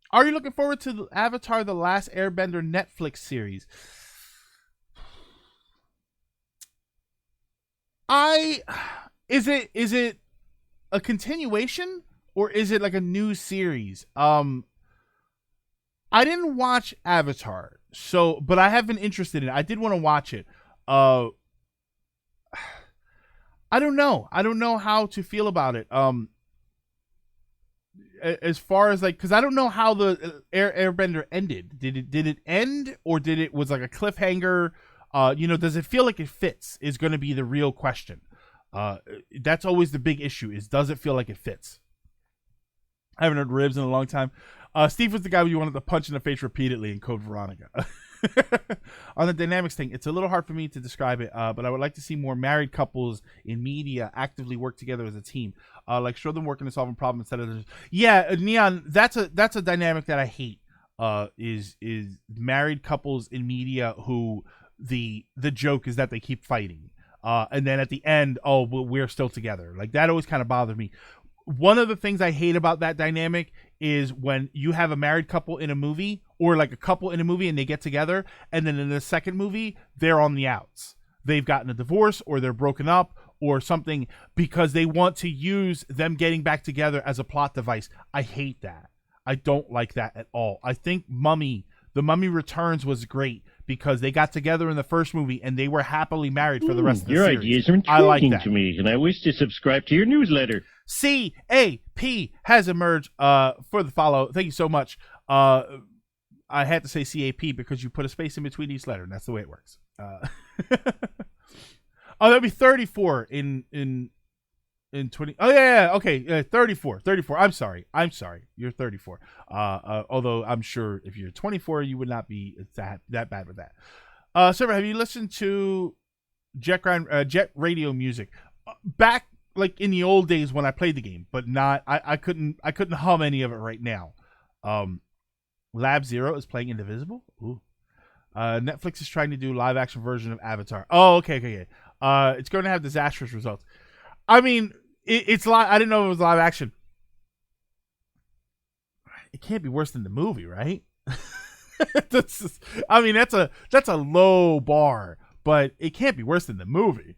Are you looking forward to the Avatar: The Last Airbender Netflix series? Is it a continuation or is it like a new series? I didn't watch Avatar, but I have been interested in it. I did want to watch it. I don't know. I don't know how to feel about it. as far as like, because I don't know how the Airbender ended. Did it end, or was like a cliffhanger? Does it feel like it fits? Is going to be the real question. That's always the big issue: is does it feel like it fits? I haven't heard ribs in a long time. Steve was the guy you wanted to punch in the face repeatedly in Code Veronica. On the dynamics thing, it's a little hard for me to describe it, but I would like to see more married couples in media actively work together as a team. Like show them working to solve a problem instead of Neon. That's a dynamic that I hate. Is married couples in media who the joke is that they keep fighting, and then at the end, we're still together. Like that always kind of bothered me. One of the things I hate about that dynamic is when you have a married couple in a movie, or like a couple in a movie, and they get together, and then in the second movie they're on the outs. They've gotten a divorce, or they're broken up, or something, because they want to use them getting back together as a plot device. I hate that. I don't like that at all. I think The Mummy Returns was great because they got together in the first movie and they were happily married for the rest of the series.
Your ideas are intriguing to me, and I wish to subscribe to your newsletter.
CAP has emerged for the follow. Thank you so much. I had to say CAP because you put a space in between each letter, and that's the way it works. That'd be 34 in 20. Oh yeah, okay, 34. I'm sorry. You're 34. Although I'm sure if you're 24, you would not be that bad with that. Server, have you listened to Jet Radio music back like in the old days when I played the game, but not? I couldn't hum any of it right now. Lab Zero is playing Indivisible. Ooh. Netflix is trying to do live action version of Avatar. Oh, okay. It's going to have disastrous results. I mean, it's live. I didn't know it was live action. It can't be worse than the movie, right? That's a low bar, but it can't be worse than the movie.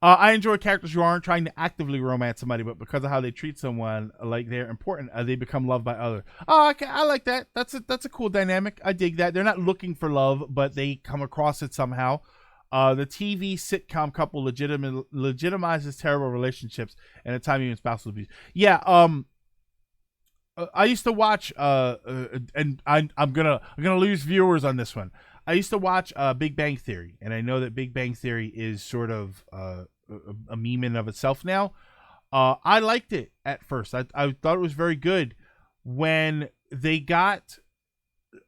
I enjoy characters who aren't trying to actively romance somebody, but because of how they treat someone like they're important, they become loved by others. Oh, okay, I like that. That's a cool dynamic. I dig that. They're not looking for love, but they come across it somehow. The TV sitcom couple legitimizes terrible relationships and at times even spousal abuse. Yeah. I used to watch. And I'm gonna lose viewers on this one. I used to watch Big Bang Theory, and I know that Big Bang Theory is sort of a meme in of itself now. I liked it at first. I thought it was very good when they got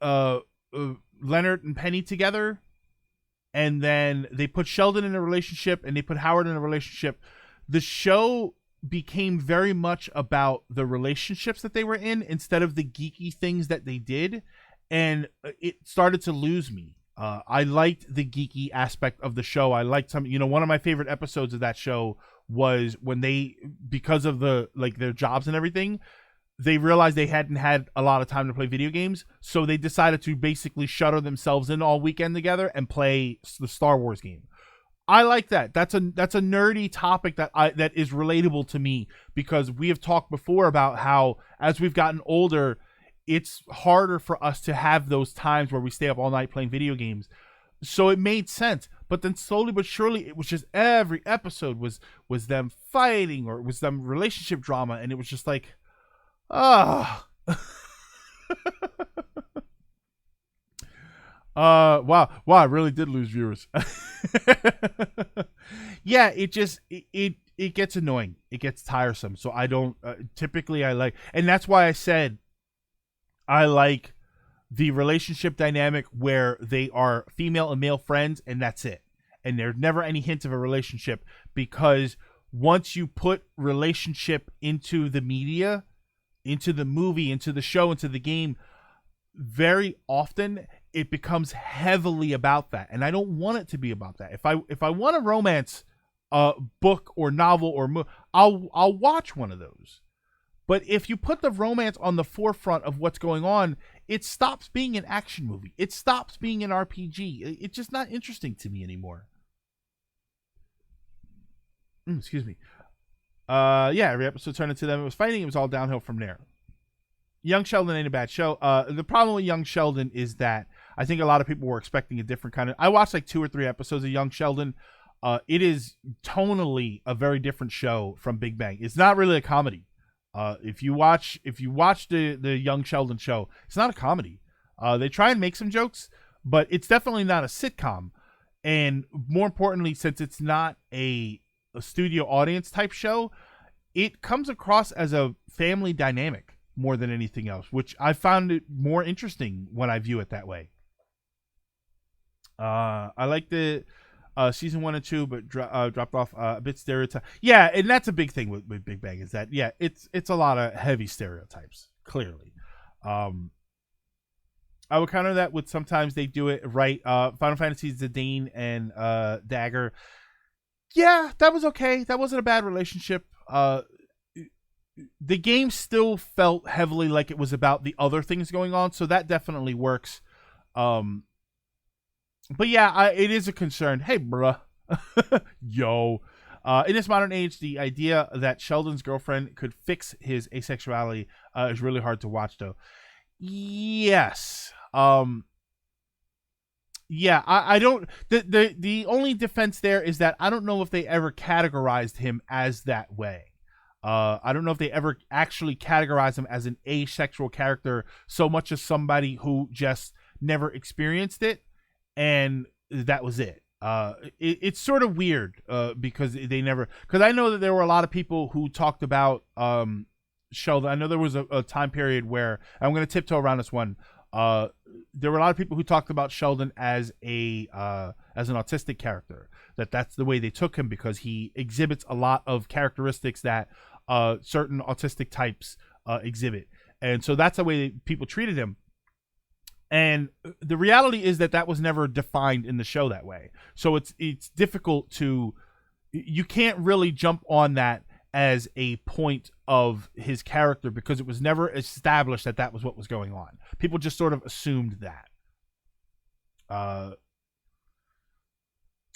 Leonard and Penny together, and then they put Sheldon in a relationship, and they put Howard in a relationship. The show became very much about the relationships that they were in instead of the geeky things that they did. And it started to lose me. I liked the geeky aspect of the show. I liked one of my favorite episodes of that show was when they, because of their jobs and everything, they realized they hadn't had a lot of time to play video games. So they decided to basically shutter themselves in all weekend together and play the Star Wars game. I like that. That's a nerdy topic that is relatable to me, because we have talked before about how as we've gotten older, it's harder for us to have those times where we stay up all night playing video games. So it made sense. But then slowly but surely, it was just every episode was them fighting, or it was them relationship drama. And it was just like, wow. I really did lose viewers. Yeah, it gets annoying. It gets tiresome. So I don't, typically I like, and that's why I said, I like the relationship dynamic where they are female and male friends, and that's it. And there's never any hint of a relationship, because once you put relationship into the media, into the movie, into the show, into the game, very often it becomes heavily about that. And I don't want it to be about that. If I want a romance book or novel or I'll watch one of those. But if you put the romance on the forefront of what's going on, it stops being an action movie. It stops being an RPG. It's just not interesting to me anymore. Excuse me. Yeah, every episode turned into them. It was fighting. It was all downhill from there. Young Sheldon ain't a bad show. The problem with Young Sheldon is that I think a lot of people were expecting a different kind of... I watched like 2 or 3 episodes of Young Sheldon. It is tonally a very different show from Big Bang. It's not really a comedy. If you watch the Young Sheldon show, it's not a comedy. They try and make some jokes, but it's definitely not a sitcom. And more importantly, since it's not a studio audience type show, it comes across as a family dynamic more than anything else, which I found it more interesting when I view it that way. I like the season 1 and 2, but dropped off a bit stereotype. Yeah, and that's a big thing with Big Bang, is that it's a lot of heavy stereotypes. Clearly, I would counter that with sometimes they do it right. Final Fantasy Zidane and Dagger. Yeah, that was okay. That wasn't a bad relationship. The game still felt heavily like it was about the other things going on, so that definitely works. But yeah, it is a concern. Hey, bruh. Yo. In this modern age, the idea that Sheldon's girlfriend could fix his asexuality is really hard to watch, though. Yes. Yeah, I don't... The only defense there is that I don't know if they ever categorized him as that way. I don't know if they ever actually categorized him as an asexual character so much as somebody who just never experienced it. And that was it. It's sort of weird because they never... Because I know that there were a lot of people who talked about Sheldon. I know there was a time period where... I'm going to tiptoe around this one. There were a lot of people who talked about Sheldon as an autistic character. That's the way they took him because he exhibits a lot of characteristics that certain autistic types exhibit. And so that's the way people treated him. And the reality is that was never defined in the show that way. So it's difficult to... You can't really jump on that as a point of his character because it was never established that was what was going on. People just sort of assumed that. I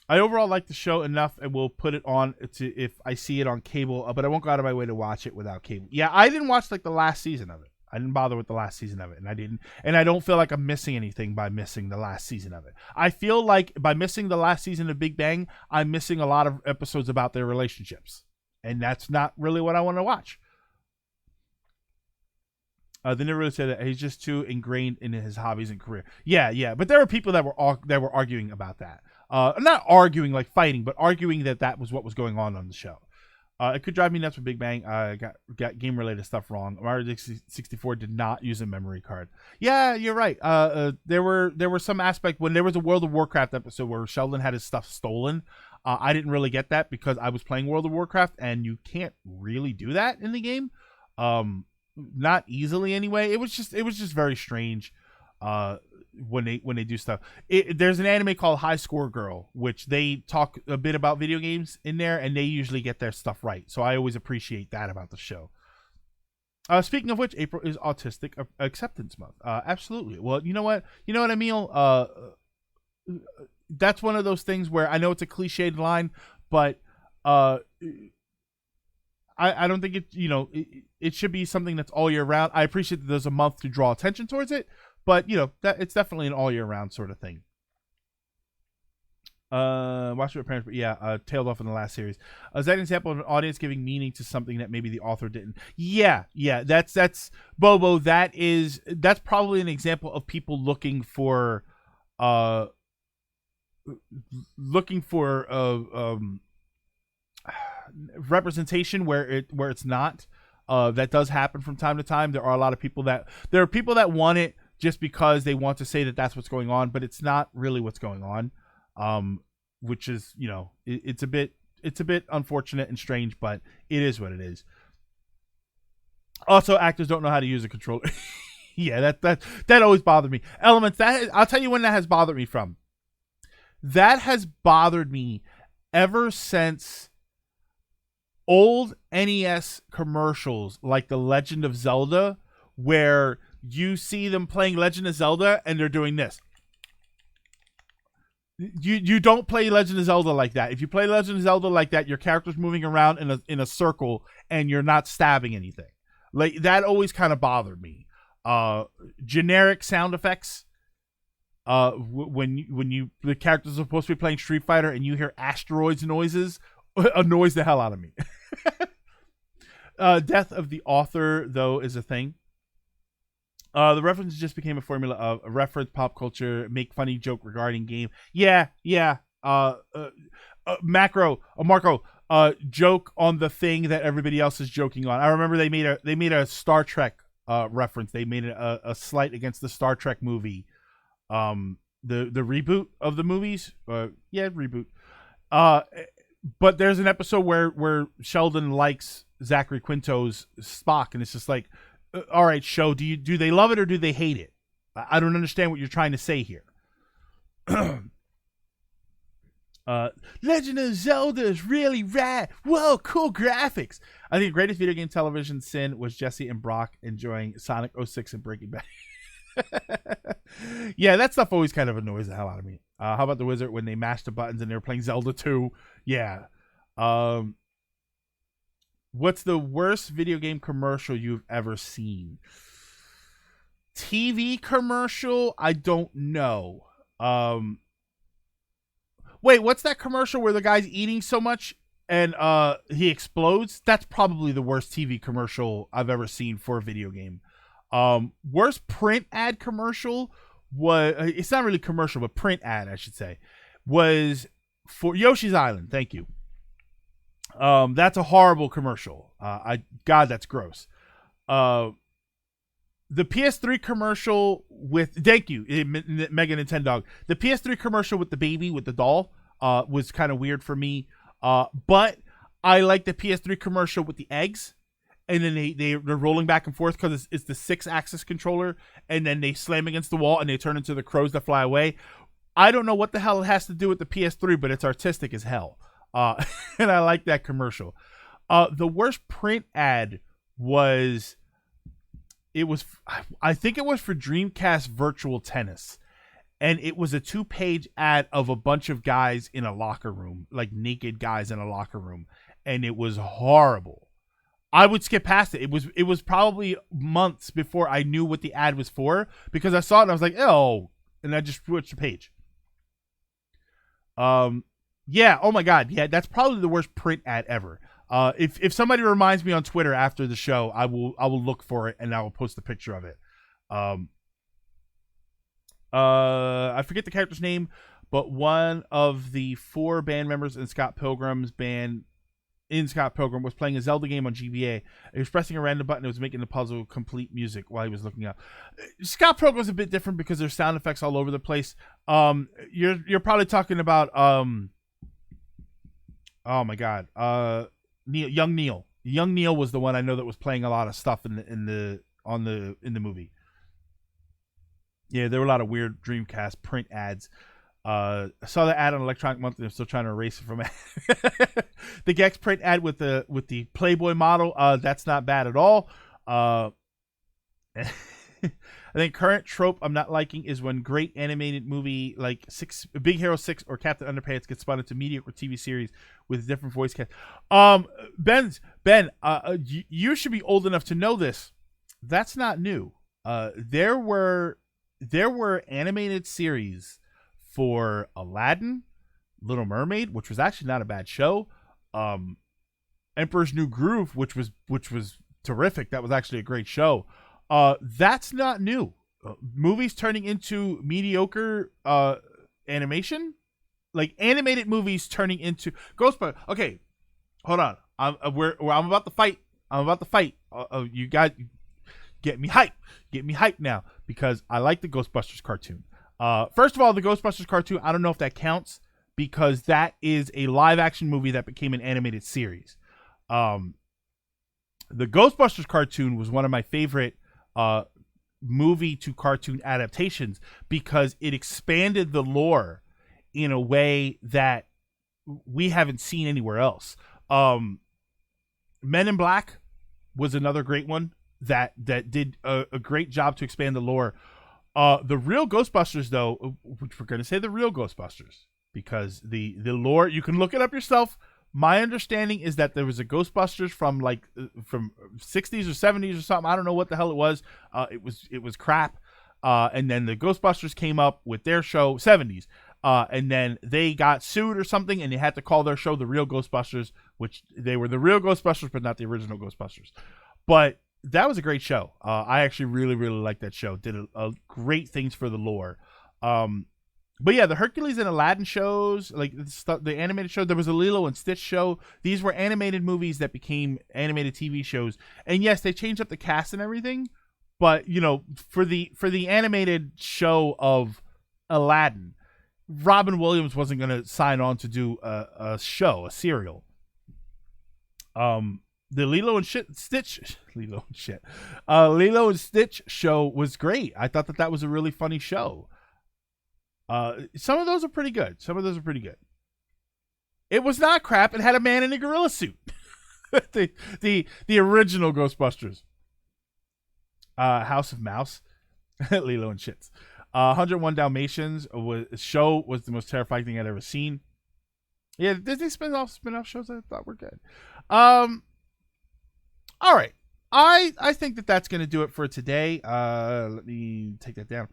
overall like the show enough and will put it on if I see it on cable, but I won't go out of my way to watch it without cable. Yeah, I didn't watch like the last season of it. I didn't bother with the last season of it, and I don't feel like I'm missing anything by missing the last season of it. I feel like by missing the last season of Big Bang, I'm missing a lot of episodes about their relationships, and that's not really what I want to watch. They never really said that he's just too ingrained in his hobbies and career. Yeah, but there were people that were arguing about that. Not arguing like fighting, but arguing that was what was going on the show. It could drive me nuts with Big Bang. I got game related stuff wrong. Mario 64 did not use a memory card. Yeah, you're right. There were some aspect when there was a World of Warcraft episode where Sheldon had his stuff stolen. I didn't really get that because I was playing World of Warcraft and you can't really do that in the game. Not easily anyway. It was just very strange. When they do stuff. There's an anime called High Score Girl, which they talk a bit about video games in there, and they usually get their stuff right. So I always appreciate that about the show. Speaking of which, April is Autistic Acceptance Month. Absolutely. Well, you know what, Emil? That's one of those things where I know it's a cliched line, but I don't think it should be something that's all year round. I appreciate that there's a month to draw attention towards it. But, that it's definitely an all-year-round sort of thing. Watch your parents, but yeah, tailed off in the last series. Is that an example of an audience giving meaning to something that maybe the author didn't? Yeah, that's Bobo. That's probably an example of people looking for representation where it's not. That does happen from time to time. There are a lot of people that want it just because they want to say that that's what's going on, but it's not really what's going on, which is, it's a bit unfortunate and strange, but it is what it is. Also, actors don't know how to use a controller. Yeah, that always bothered me. Elements, I'll tell you when that has bothered me from. That has bothered me ever since old NES commercials like The Legend of Zelda, where you see them playing Legend of Zelda and they're doing this. You don't play Legend of Zelda like that. If you play Legend of Zelda like that, your character's moving around in a circle and you're not stabbing anything. Like that always kind of bothered me. Generic sound effects. When the characters are supposed to be playing Street Fighter and you hear asteroids noises, annoys the hell out of me. Death of the author, though, is a thing. The reference just became a formula of reference pop culture, make funny joke regarding game. Yeah. Marco, joke on the thing that everybody else is joking on. I remember they made a Star Trek reference. They made a slight against the Star Trek movie, the reboot of the movies. Reboot. But there's an episode where Sheldon likes Zachary Quinto's Spock, and it's just like, all right, show, do they love it or do they hate it? I don't understand what you're trying to say here. Legend of Zelda is really rad. Whoa, cool graphics. I think the greatest video game television sin was Jesse and Brock enjoying Sonic 06 and Breaking Bad. Yeah, that stuff always kind of annoys the hell out of me. How about the Wizard when they mashed the buttons and they were playing Zelda 2? Yeah. What's the worst video game commercial you've ever seen? TV commercial? I don't know. Wait, what's that commercial where the guy's eating so much and he explodes? That's probably the worst TV commercial I've ever seen for a video game. Worst print ad commercial was, it's not really commercial, but print ad, I should say, was for Yoshi's Island. Thank you. That's a horrible commercial. God, that's gross. The PS3 commercial with, thank you, Mega Nintendo. The PS3 commercial with the baby, with the doll, was kind of weird for me. But I like the PS3 commercial with the eggs. And then they're rolling back and forth because it's the 6-axis controller. And then they slam against the wall and they turn into the crows that fly away. I don't know what the hell it has to do with the PS3, but it's artistic as hell. And I like that commercial. The worst print ad was, I think it was for Dreamcast Virtual Tennis. And it was a 2-page ad of a bunch of guys in a locker room, like naked guys in a locker room. And it was horrible. I would skip past it. It was probably months before I knew what the ad was for, because I saw it and I was like, oh, and I just switched the page. Yeah, oh my God. Yeah, that's probably the worst print ad ever. If somebody reminds me on Twitter after the show, I will look for it and I will post a picture of it. I forget the character's name, but one of the 4 band members in Scott Pilgrim's band was playing a Zelda game on GBA. He was pressing a random button. It was making the puzzle complete music while he was looking up. Scott Pilgrim's a bit different because there's sound effects all over the place. You're probably talking about oh my God, Young Neil. Young Neil was the one I know that was playing a lot of stuff in the movie. Yeah, there were a lot of weird Dreamcast print ads. I saw the ad on Electronic Monthly. I'm still trying to erase it from it. The Gex print ad with the Playboy model. That's not bad at all. I think current trope I'm not liking is when great animated movie like Big Hero 6 or Captain Underpants gets spun into mediocre TV series with different voice cast. Ben, you should be old enough to know this. That's not new. There were animated series for Aladdin, Little Mermaid, which was actually not a bad show. Emperor's New Groove, which was terrific. That was actually a great show. That's not new. Movies turning into mediocre animation, like animated movies turning into Ghostbusters. Okay, hold on. I'm about to fight. You guys get me hype. Get me hype now because I like the Ghostbusters cartoon. First of all, the Ghostbusters cartoon, I don't know if that counts because that is a live action movie that became an animated series. The Ghostbusters cartoon was one of my favorite movie to cartoon adaptations because it expanded the lore in a way that we haven't seen anywhere else. Men in Black was another great one that did a great job to expand the lore. The real Ghostbusters, though, which we're going to say the real Ghostbusters, because the lore, you can look it up yourself. My understanding is that there was a Ghostbusters from 60s or 70s or something. I don't know what the hell it was. It was crap. And then the Ghostbusters came up with their show, 70s. And then they got sued or something, and they had to call their show The Real Ghostbusters, which they were the real Ghostbusters, but not the original Ghostbusters. But that was a great show. I actually really, really liked that show. Did a great things for the lore. But yeah, the Hercules and Aladdin shows, like the animated show, there was a Lilo and Stitch show. These were animated movies that became animated TV shows. And yes, they changed up the cast and everything. But, you know, for the animated show of Aladdin, Robin Williams wasn't going to sign on to do a show, a serial. The Lilo and Stitch show was great. I thought that was a really funny show. Some of those are pretty good. It was not crap. It had a man in a gorilla suit. the original Ghostbusters. House of Mouse, Lilo and Shits. 101 Dalmatians was the most terrifying thing I'd ever seen. Yeah, Disney spin-off shows I thought were good. All right. I think that's going to do it for today. Let me take that down.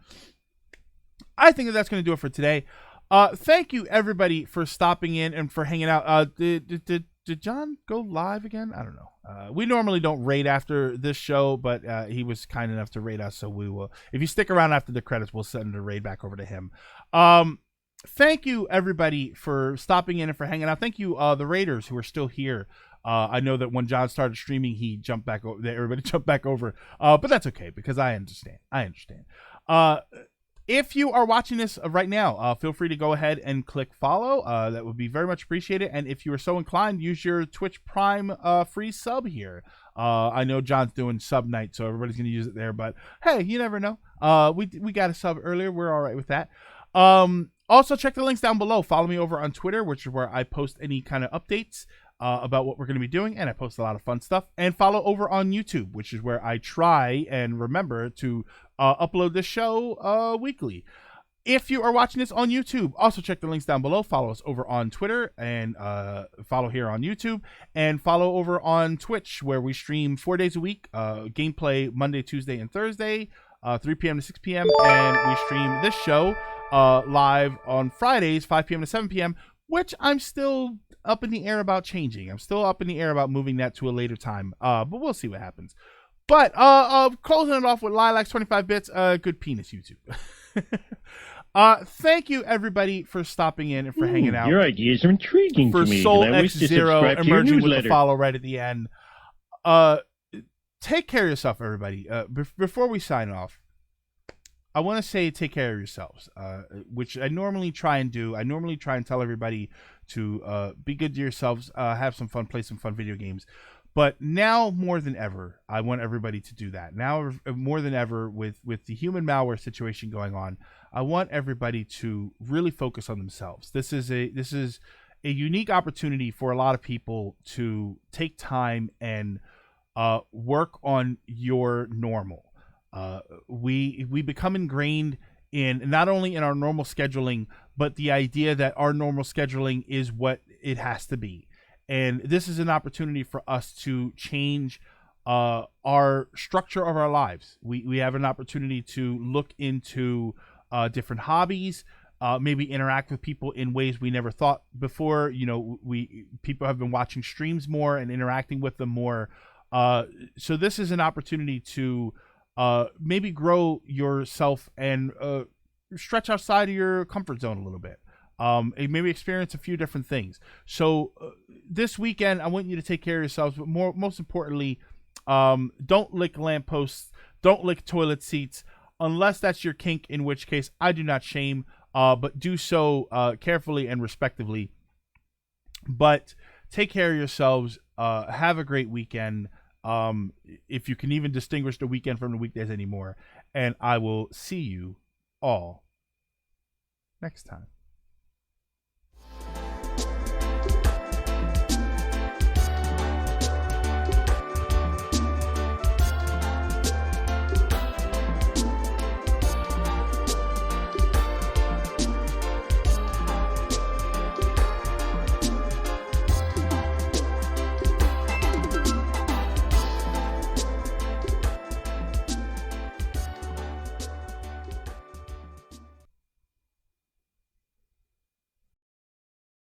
I think that's going to do it for today. Thank you, everybody, for stopping in and for hanging out. Did John go live again? I don't know. We normally don't raid after this show, but he was kind enough to raid us, so we will. If you stick around after the credits, we'll send the raid back over to him. Thank you, everybody, for stopping in and for hanging out. Thank you, the raiders who are still here. I know that when John started streaming, he jumped back over. Everybody jumped back over, but that's okay because I understand. If you are watching this right now, feel free to go ahead and click follow. That would be very much appreciated. And if you are so inclined, use your Twitch Prime free sub here. I know John's doing sub night, so everybody's going to use it there. But hey, you never know. We got a sub earlier. We're all right with that. Also, check the links down below. Follow me over on Twitter, which is where I post any kind of updates about what we're going to be doing, and I post a lot of fun stuff. And follow over on YouTube, which is where I try and remember to upload this show weekly. If you are watching this on YouTube, also check the links down below. Follow us over on Twitter, and follow here on YouTube, and follow over on Twitch, where we stream 4 days a week, gameplay Monday, Tuesday, and Thursday, 3 p.m. to 6 p.m., and we stream this show live on Fridays, 5 p.m. to 7 p.m., which I'm still up in the air about changing. I'm still up in the air about moving that to a later time, but we'll see what happens. But closing it off with Lilacs 25 bits, good penis, YouTube. Thank you, everybody, for stopping in and for hanging out.
Your ideas are intriguing
for
to me.
Soul
and I wish to
X-Zero
subscribe to your
emerging with a
newsletter.
follow right at the end. Take care of yourself, everybody. Before we sign off, I want to say take care of yourselves, which I normally try and do. I normally try and tell everybody to be good to yourselves, have some fun, play some fun video games. But now more than ever, I want everybody to do that. Now more than ever, with the human malware situation going on, I want everybody to really focus on themselves. This is a unique opportunity for a lot of people to take time and work on your normal. We become ingrained in not only in our normal scheduling, but the idea that our normal scheduling is what it has to be. And this is an opportunity for us to change our structure of our lives. We have an opportunity to look into different hobbies, maybe interact with people in ways we never thought before. You know, people have been watching streams more and interacting with them more. So this is an opportunity to maybe grow yourself and stretch outside of your comfort zone a little bit. And maybe experience a few different things. So this weekend, I want you to take care of yourselves, but most importantly, don't lick lampposts, don't lick toilet seats, unless that's your kink, in which case I do not shame, but do so carefully and respectively. But take care of yourselves. Have a great weekend. If you can even distinguish the weekend from the weekdays anymore. And I will see you all next time.